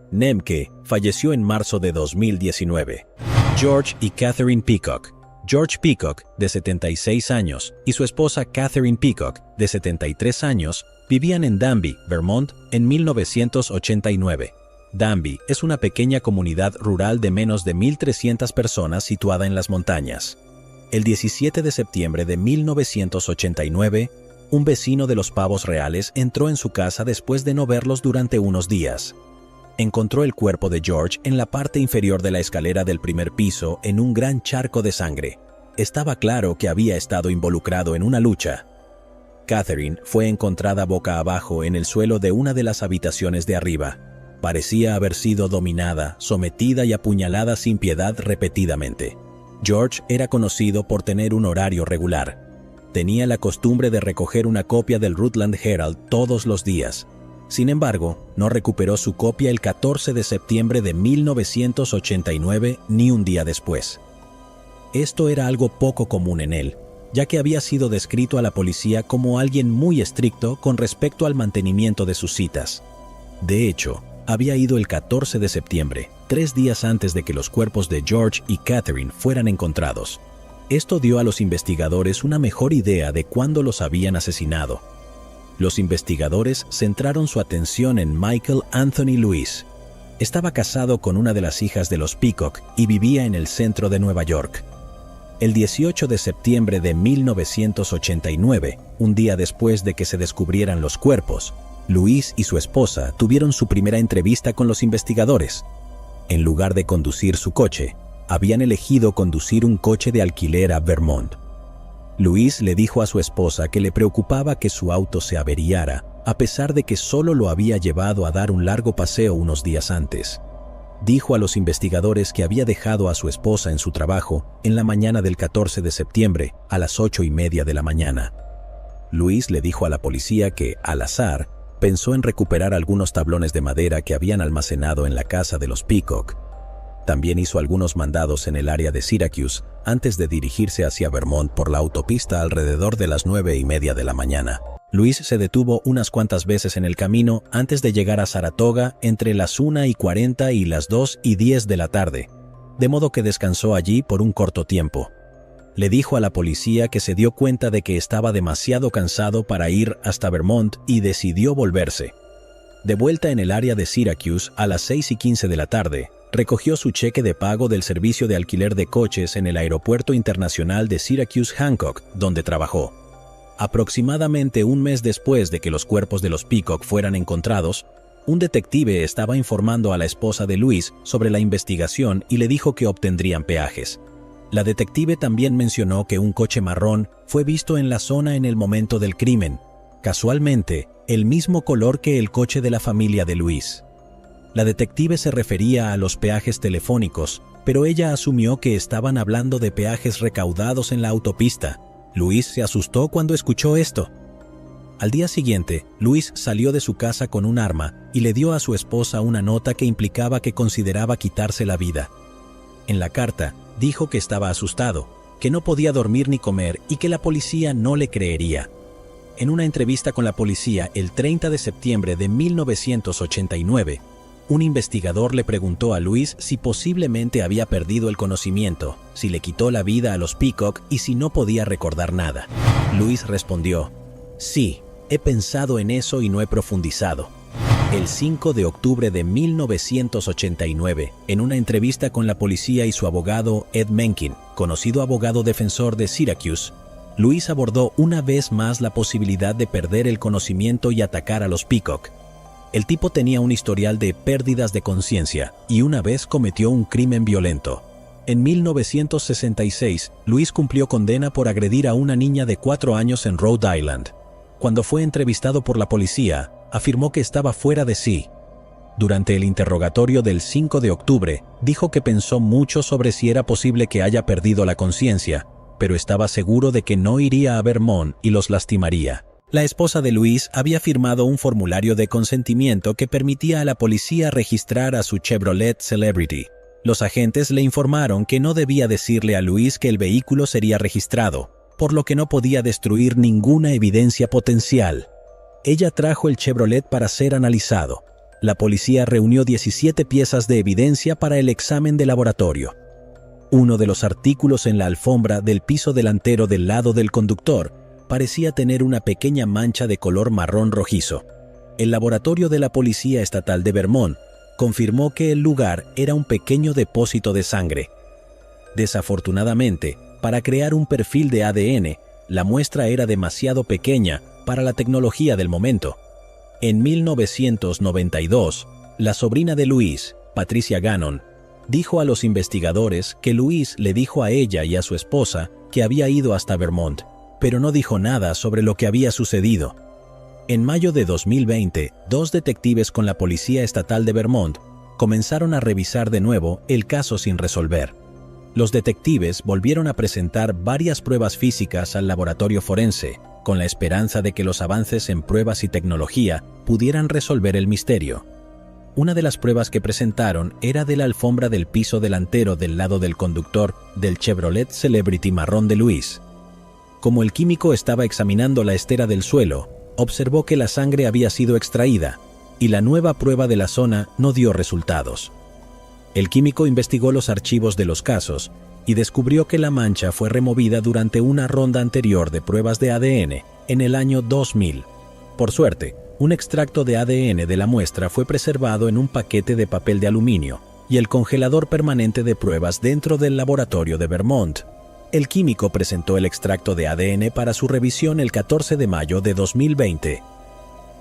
Nemke falleció en marzo de 2019. George y Catherine Peacock. George Peacock, de 76 años, y su esposa Catherine Peacock, de 73 años, vivían en Danby, Vermont, en 1989. Danby es una pequeña comunidad rural de menos de 1,300 personas situada en las montañas. El 17 de septiembre de 1989, un vecino de los Pavos Reales entró en su casa después de no verlos durante unos días. Encontró el cuerpo de George en la parte inferior de la escalera del primer piso en un gran charco de sangre. Estaba claro que había estado involucrado en una lucha. Catherine fue encontrada boca abajo en el suelo de una de las habitaciones de arriba. Parecía haber sido dominada, sometida y apuñalada sin piedad repetidamente. George era conocido por tener un horario regular. Tenía la costumbre de recoger una copia del Rutland Herald todos los días. Sin embargo, no recuperó su copia el 14 de septiembre de 1989 ni un día después. Esto era algo poco común en él, ya que había sido descrito a la policía como alguien muy estricto con respecto al mantenimiento de sus citas. De hecho, había ido el 14 de septiembre, 3 días antes de que los cuerpos de George y Catherine fueran encontrados. Esto dio a los investigadores una mejor idea de cuándo los habían asesinado. Los investigadores centraron su atención en Michael Anthony Lewis. Estaba casado con una de las hijas de los Peacock y vivía en el centro de Nueva York. El 18 de septiembre de 1989, un día después de que se descubrieran los cuerpos, Lewis y su esposa tuvieron su primera entrevista con los investigadores. En lugar de conducir su coche, habían elegido conducir un coche de alquiler a Vermont. Lewis le dijo a su esposa que le preocupaba que su auto se averiara, a pesar de que solo lo había llevado a dar un largo paseo unos días antes. Dijo a los investigadores que había dejado a su esposa en su trabajo en la mañana del 14 de septiembre a las 8:30 de la mañana. Lewis le dijo a la policía que, al azar, pensó en recuperar algunos tablones de madera que habían almacenado en la casa de los Peacock. También hizo algunos mandados en el área de Syracuse antes de dirigirse hacia Vermont por la autopista alrededor de las 9:30 de la mañana. Lewis se detuvo unas cuantas veces en el camino antes de llegar a Saratoga entre las 1:40 y las 2:10 de la tarde, de modo que descansó allí por un corto tiempo. Le dijo a la policía que se dio cuenta de que estaba demasiado cansado para ir hasta Vermont y decidió volverse. De vuelta en el área de Syracuse a las 6:15 de la tarde, recogió su cheque de pago del servicio de alquiler de coches en el Aeropuerto Internacional de Syracuse-Hancock, donde trabajó. Aproximadamente un mes después de que los cuerpos de los Peacock fueran encontrados, un detective estaba informando a la esposa de Lewis sobre la investigación y le dijo que obtendrían peajes. La detective también mencionó que un coche marrón fue visto en la zona en el momento del crimen, casualmente el mismo color que el coche de la familia de Lewis. La detective se refería a los peajes telefónicos, pero ella asumió que estaban hablando de peajes recaudados en la autopista. Lewis se asustó cuando escuchó esto. Al día siguiente, Lewis salió de su casa con un arma y le dio a su esposa una nota que implicaba que consideraba quitarse la vida. En la carta, dijo que estaba asustado, que no podía dormir ni comer y que la policía no le creería. En una entrevista con la policía el 30 de septiembre de 1989, un investigador le preguntó a Lewis si posiblemente había perdido el conocimiento, si le quitó la vida a los Peacock y si no podía recordar nada. Lewis respondió, sí, He pensado en eso y no he profundizado. El 5 de octubre de 1989, en una entrevista con la policía y su abogado Ed Menken, conocido abogado defensor de Syracuse, Louise abordó una vez más la posibilidad de perder el conocimiento y atacar a los Peacock. El tipo tenía un historial de pérdidas de conciencia y una vez cometió un crimen violento. En 1966, Louise cumplió condena por agredir a una niña de 4 años en Rhode Island. Cuando fue entrevistado por la policía, afirmó que estaba fuera de sí. Durante el interrogatorio del 5 de octubre, dijo que pensó mucho sobre si era posible que haya perdido la conciencia, pero estaba seguro de que no iría a Vermont y los lastimaría. La esposa de Louise había firmado un formulario de consentimiento que permitía a la policía registrar a su Chevrolet Celebrity. Los agentes le informaron que no debía decirle a Louise que el vehículo sería registrado, por lo que no podía destruir ninguna evidencia potencial. Ella trajo el Chevrolet para ser analizado. La policía reunió 17 piezas de evidencia para el examen de laboratorio. Uno de los artículos en la alfombra del piso delantero del lado del conductor parecía tener una pequeña mancha de color marrón rojizo. El laboratorio de la Policía Estatal de Vermont confirmó que el lugar era un pequeño depósito de sangre. Desafortunadamente, para crear un perfil de ADN, la muestra era demasiado pequeña para la tecnología del momento. En 1992, la sobrina de Louise, Patricia Gannon, dijo a los investigadores que Louise le dijo a ella y a su esposa que había ido hasta Vermont, pero no dijo nada sobre lo que había sucedido. En mayo de 2020, 2 detectives con la Policía Estatal de Vermont comenzaron a revisar de nuevo el caso sin resolver. Los detectives volvieron a presentar varias pruebas físicas al laboratorio forense, con la esperanza de que los avances en pruebas y tecnología pudieran resolver el misterio. Una de las pruebas que presentaron era de la alfombra del piso delantero del lado del conductor del Chevrolet Celebrity marrón de Louise. Como el químico estaba examinando la estera del suelo, observó que la sangre había sido extraída y la nueva prueba de la zona no dio resultados. El químico investigó los archivos de los casos y descubrió que la mancha fue removida durante una ronda anterior de pruebas de ADN en el año 2000. Por suerte, un extracto de ADN de la muestra fue preservado en un paquete de papel de aluminio y el congelador permanente de pruebas dentro del laboratorio de Vermont. El químico presentó el extracto de ADN para su revisión el 14 de mayo de 2020.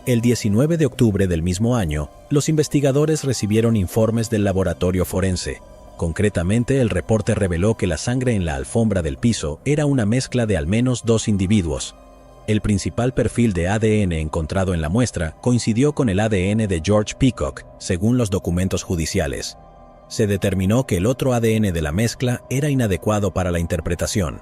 El 19 de octubre del mismo año, los investigadores recibieron informes del laboratorio forense. Concretamente, el reporte reveló que la sangre en la alfombra del piso era una mezcla de al menos 2 individuos. El principal perfil de ADN encontrado en la muestra coincidió con el ADN de George Peacock, según los documentos judiciales. Se determinó que el otro ADN de la mezcla era inadecuado para la interpretación.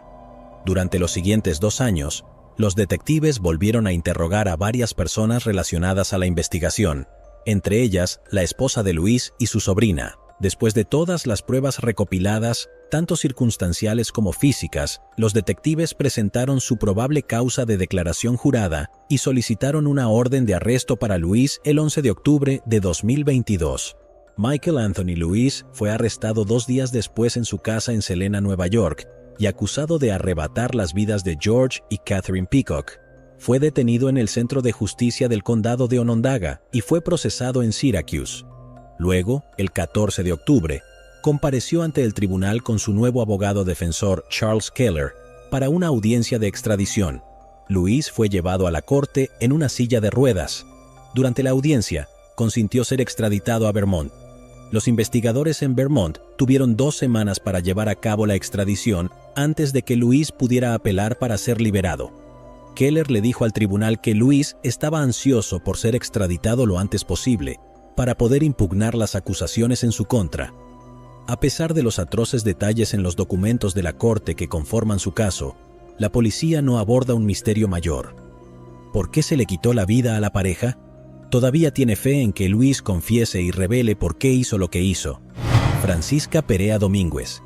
Durante los siguientes 2 años, los detectives volvieron a interrogar a varias personas relacionadas a la investigación, entre ellas la esposa de Louise y su sobrina. Después de todas las pruebas recopiladas, tanto circunstanciales como físicas, los detectives presentaron su probable causa de declaración jurada y solicitaron una orden de arresto para Louise el 11 de octubre de 2022. Michael Anthony Louise fue arrestado 2 días después en su casa en Helena, Nueva York, y acusado de arrebatar las vidas de George y Catherine Peacock. Fue detenido en el Centro de Justicia del Condado de Onondaga y fue procesado en Syracuse. Luego, el 14 de octubre, compareció ante el tribunal con su nuevo abogado defensor Charles Keller para una audiencia de extradición. Louise fue llevado a la corte en una silla de ruedas. Durante la audiencia, consintió ser extraditado a Vermont. Los investigadores en Vermont tuvieron 2 semanas para llevar a cabo la extradición antes de que Louise pudiera apelar para ser liberado. Keller le dijo al tribunal que Louise estaba ansioso por ser extraditado lo antes posible, para poder impugnar las acusaciones en su contra. A pesar de los atroces detalles en los documentos de la corte que conforman su caso, la policía no aborda un misterio mayor. ¿Por qué se le quitó la vida a la pareja? Todavía tiene fe en que Louise confiese y revele por qué hizo lo que hizo. Francisca Perea Domínguez.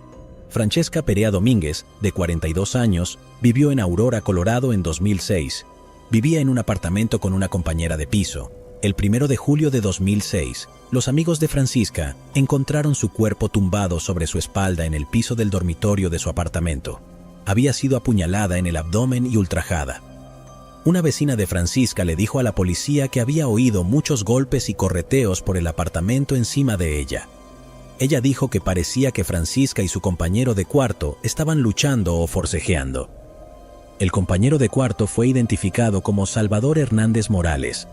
Francesca Perea Domínguez, de 42 años, vivió en Aurora, Colorado en 2006. Vivía en un apartamento con una compañera de piso. El 1 de julio de 2006, los amigos de Francisca encontraron su cuerpo tumbado sobre su espalda en el piso del dormitorio de su apartamento. Había sido apuñalada en el abdomen y ultrajada. Una vecina de Francisca le dijo a la policía que había oído muchos golpes y correteos por el apartamento encima de ella. Ella dijo que parecía que Francisca y su compañero de cuarto estaban luchando o forcejeando. El compañero de cuarto fue identificado como Salvador Hernández Morales.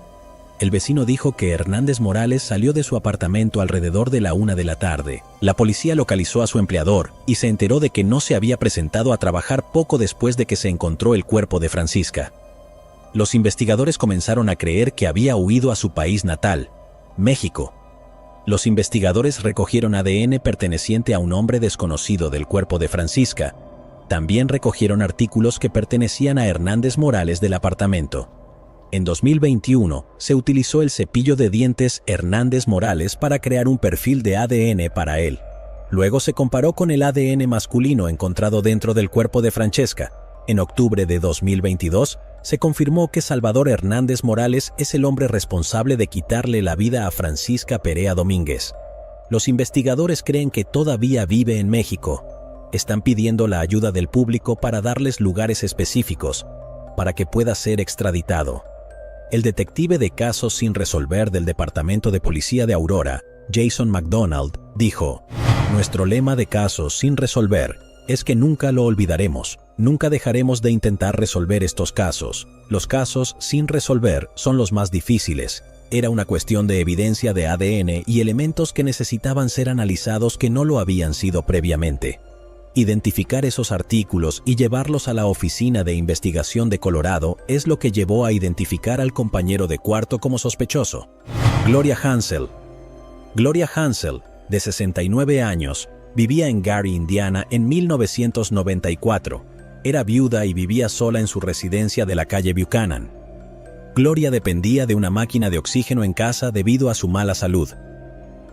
El vecino dijo que Hernández Morales salió de su apartamento alrededor de la 1 de la tarde. La policía localizó a su empleador y se enteró de que no se había presentado a trabajar poco después de que se encontró el cuerpo de Francisca. Los investigadores comenzaron a creer que había huido a su país natal, México. Los investigadores recogieron ADN perteneciente a un hombre desconocido del cuerpo de Francisca. También recogieron artículos que pertenecían a Hernández Morales del apartamento. En 2021, se utilizó el cepillo de dientes Hernández Morales para crear un perfil de ADN para él. Luego se comparó con el ADN masculino encontrado dentro del cuerpo de Francesca. En octubre de 2022, se confirmó que Salvador Hernández Morales es el hombre responsable de quitarle la vida a Francisca Perea Domínguez. Los investigadores creen que todavía vive en México. Están pidiendo la ayuda del público para darles lugares específicos, para que pueda ser extraditado. El detective de casos sin resolver del Departamento de Policía de Aurora, Jason McDonald, dijo: "Nuestro lema de casos sin resolver es que nunca lo olvidaremos. Nunca dejaremos de intentar resolver estos casos. Los casos sin resolver son los más difíciles. Era una cuestión de evidencia de ADN y elementos que necesitaban ser analizados que no lo habían sido previamente. Identificar esos artículos y llevarlos a la Oficina de Investigación de Colorado es lo que llevó a identificar al compañero de cuarto como sospechoso". Gloria Hansel. Gloria Hansel, de 69 años, vivía en Gary, Indiana, en 1994. Era viuda y vivía sola en su residencia de la calle Buchanan. Gloria dependía de una máquina de oxígeno en casa debido a su mala salud.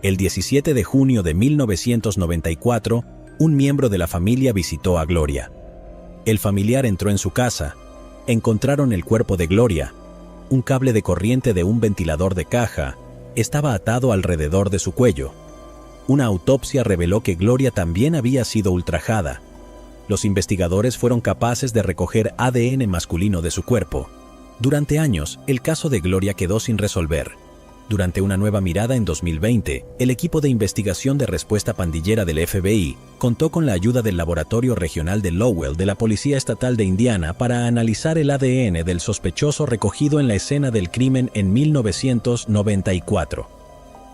El 17 de junio de 1994, un miembro de la familia visitó a Gloria. El familiar entró en su casa. Encontraron el cuerpo de Gloria. Un cable de corriente de un ventilador de caja estaba atado alrededor de su cuello. Una autopsia reveló que Gloria también había sido ultrajada. Los investigadores fueron capaces de recoger ADN masculino de su cuerpo. Durante años, el caso de Gloria quedó sin resolver. Durante una nueva mirada en 2020, el equipo de investigación de respuesta pandillera del FBI contó con la ayuda del Laboratorio Regional de Lowell de la Policía Estatal de Indiana para analizar el ADN del sospechoso recogido en la escena del crimen en 1994.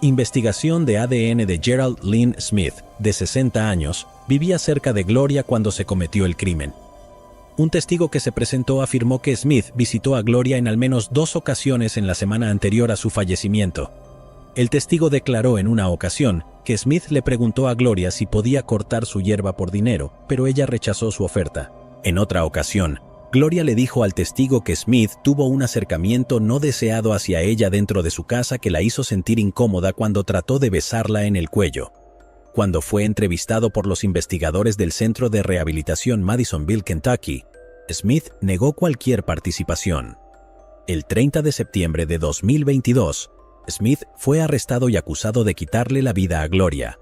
Investigación de ADN de Gerald Lynn Smith, de 60 años, vivía cerca de Gloria cuando se cometió el crimen. Un testigo que se presentó afirmó que Smith visitó a Gloria en al menos 2 ocasiones en la semana anterior a su fallecimiento. El testigo declaró en una ocasión que Smith le preguntó a Gloria si podía cortar su hierba por dinero, pero ella rechazó su oferta. En otra ocasión, Gloria le dijo al testigo que Smith tuvo un acercamiento no deseado hacia ella dentro de su casa que la hizo sentir incómoda cuando trató de besarla en el cuello. Cuando fue entrevistado por los investigadores del Centro de Rehabilitación Madisonville, Kentucky, Smith negó cualquier participación. El 30 de septiembre de 2022, Smith fue arrestado y acusado de quitarle la vida a Gloria.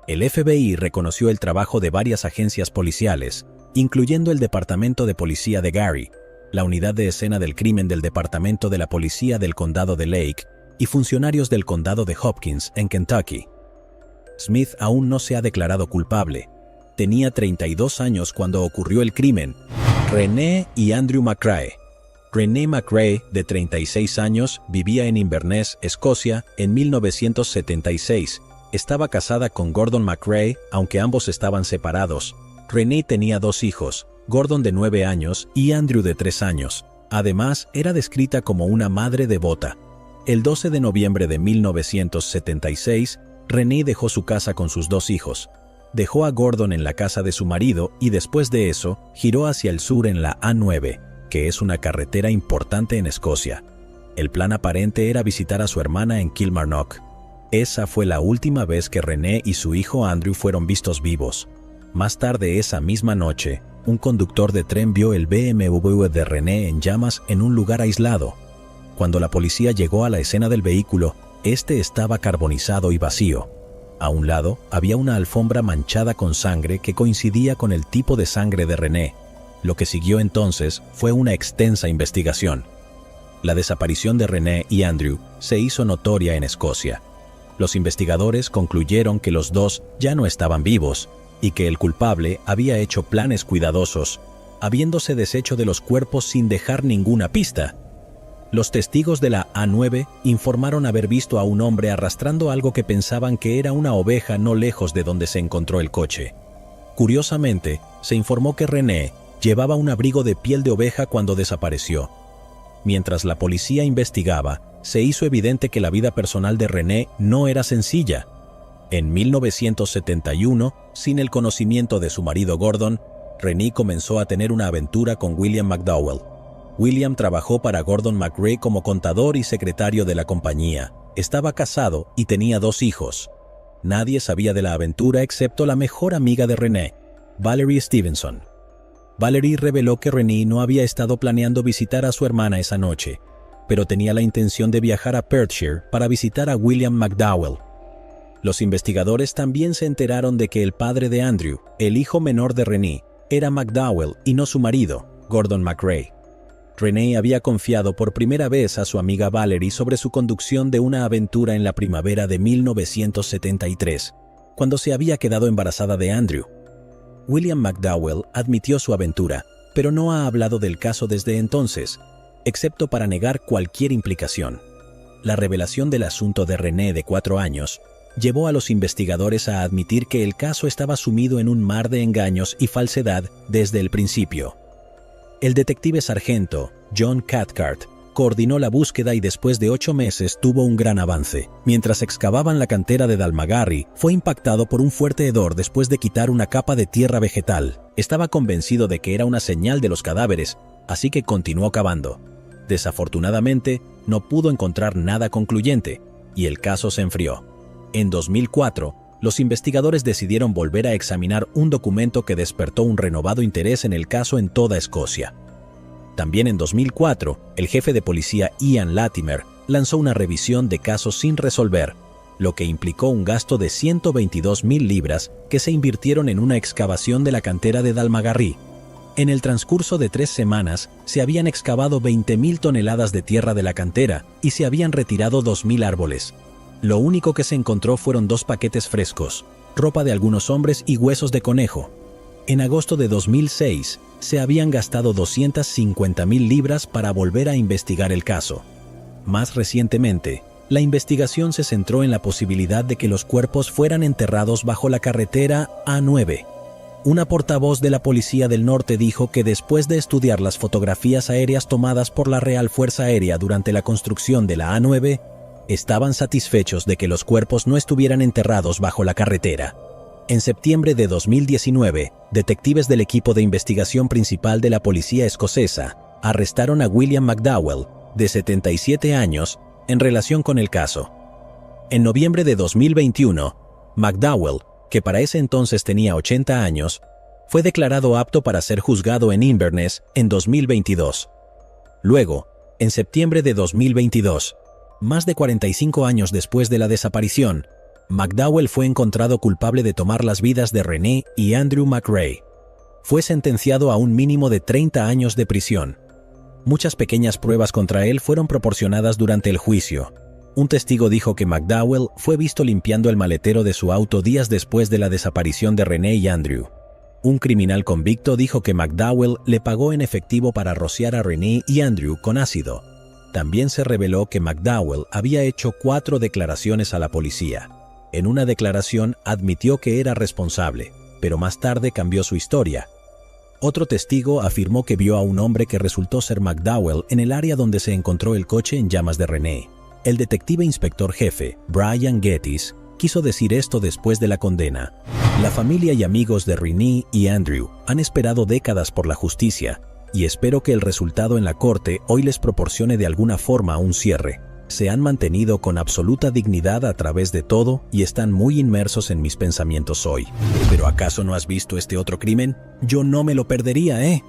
El FBI reconoció el trabajo de varias agencias policiales, incluyendo el Departamento de Policía de Gary, la Unidad de Escena del Crimen del Departamento de la Policía del Condado de Lake y funcionarios del Condado de Hopkins, en Kentucky. Smith aún no se ha declarado culpable. Tenía 32 años cuando ocurrió el crimen. Renee y Andrew McRae. Renee McRae, de 36 años, vivía en Inverness, Escocia, en 1976. Estaba casada con Gordon McRae, aunque ambos estaban separados. Renee tenía 2 hijos, Gordon de 9 años y Andrew de 3 años. Además, era descrita como una madre devota. El 12 de noviembre de 1976, Renee dejó su casa con sus 2 hijos. Dejó a Gordon en la casa de su marido y después de eso, giró hacia el sur en la A9, que es una carretera importante en Escocia. El plan aparente era visitar a su hermana en Kilmarnock. Esa fue la última vez que Renee y su hijo Andrew fueron vistos vivos. Más tarde esa misma noche, un conductor de tren vio el BMW de Renee en llamas en un lugar aislado. Cuando la policía llegó a la escena del vehículo, este estaba carbonizado y vacío. A un lado había una alfombra manchada con sangre que coincidía con el tipo de sangre de Renee. Lo que siguió entonces fue una extensa investigación. La desaparición de Renee y Andrew se hizo notoria en Escocia. Los investigadores concluyeron que los dos ya no estaban vivos y que el culpable había hecho planes cuidadosos, habiéndose deshecho de los cuerpos sin dejar ninguna pista. Los testigos de la A9 informaron haber visto a un hombre arrastrando algo que pensaban que era una oveja no lejos de donde se encontró el coche. Curiosamente, se informó que Renee llevaba un abrigo de piel de oveja cuando desapareció. Mientras la policía investigaba, se hizo evidente que la vida personal de Renee no era sencilla. En 1971, sin el conocimiento de su marido Gordon, Renee comenzó a tener una aventura con William McDowell. William trabajó para Gordon McRae como contador y secretario de la compañía. Estaba casado y tenía 2 hijos. Nadie sabía de la aventura excepto la mejor amiga de Renee, Valerie Stevenson. Valerie reveló que Renee no había estado planeando visitar a su hermana esa noche, pero tenía la intención de viajar a Perthshire para visitar a William McDowell. Los investigadores también se enteraron de que el padre de Andrew, el hijo menor de Renee, era McDowell y no su marido, Gordon McRae. Renee había confiado por primera vez a su amiga Valerie sobre su conducción de una aventura en la primavera de 1973, cuando se había quedado embarazada de Andrew. William McDowell admitió su aventura, pero no ha hablado del caso desde entonces, excepto para negar cualquier implicación. La revelación del asunto de Renee de 4 años llevó a los investigadores a admitir que el caso estaba sumido en un mar de engaños y falsedad desde el principio. El detective sargento John Cathcart coordinó la búsqueda y después de 8 meses tuvo un gran avance. Mientras excavaban la cantera de Dalmagarry, fue impactado por un fuerte hedor después de quitar una capa de tierra vegetal. Estaba convencido de que era una señal de los cadáveres, así que continuó cavando. Desafortunadamente, no pudo encontrar nada concluyente, y el caso se enfrió. En 2004, los investigadores decidieron volver a examinar un documento que despertó un renovado interés en el caso en toda Escocia. También en 2004, el jefe de policía Ian Latimer lanzó una revisión de casos sin resolver, lo que implicó un gasto de 122.000 libras que se invirtieron en una excavación de la cantera de Dalmagarry. En el transcurso de 3 semanas, se habían excavado 20.000 toneladas de tierra de la cantera y se habían retirado 2.000 árboles. Lo único que se encontró fueron 2 paquetes frescos, ropa de algunos hombres y huesos de conejo. En agosto de 2006, se habían gastado 250.000 libras para volver a investigar el caso. Más recientemente, la investigación se centró en la posibilidad de que los cuerpos fueran enterrados bajo la carretera A9. Una portavoz de la Policía del Norte dijo que después de estudiar las fotografías aéreas tomadas por la Real Fuerza Aérea durante la construcción de la A9, estaban satisfechos de que los cuerpos no estuvieran enterrados bajo la carretera. En septiembre de 2019, detectives del equipo de investigación principal de la policía escocesa arrestaron a William McDowell, de 77 años, en relación con el caso. En noviembre de 2021, McDowell, que para ese entonces tenía 80 años, fue declarado apto para ser juzgado en Inverness en 2022. Luego, en septiembre de 2022, más de 45 años después de la desaparición, McDowell fue encontrado culpable de tomar las vidas de Renee y Andrew McRae. Fue sentenciado a un mínimo de 30 años de prisión. Muchas pequeñas pruebas contra él fueron proporcionadas durante el juicio. Un testigo dijo que McDowell fue visto limpiando el maletero de su auto días después de la desaparición de Renee y Andrew. Un criminal convicto dijo que McDowell le pagó en efectivo para rociar a Renee y Andrew con ácido. También se reveló que McDowell había hecho 4 declaraciones a la policía. En una declaración admitió que era responsable, pero más tarde cambió su historia. Otro testigo afirmó que vio a un hombre que resultó ser McDowell en el área donde se encontró el coche en llamas de Renee. El detective inspector jefe, Brian Geddes, quiso decir esto después de la condena. La familia y amigos de Renee y Andrew han esperado décadas por la justicia, y espero que el resultado en la corte hoy les proporcione de alguna forma un cierre. Se han mantenido con absoluta dignidad a través de todo y están muy inmersos en mis pensamientos hoy. ¿Pero acaso no has visto este otro crimen? Yo no me lo perdería, ¿eh?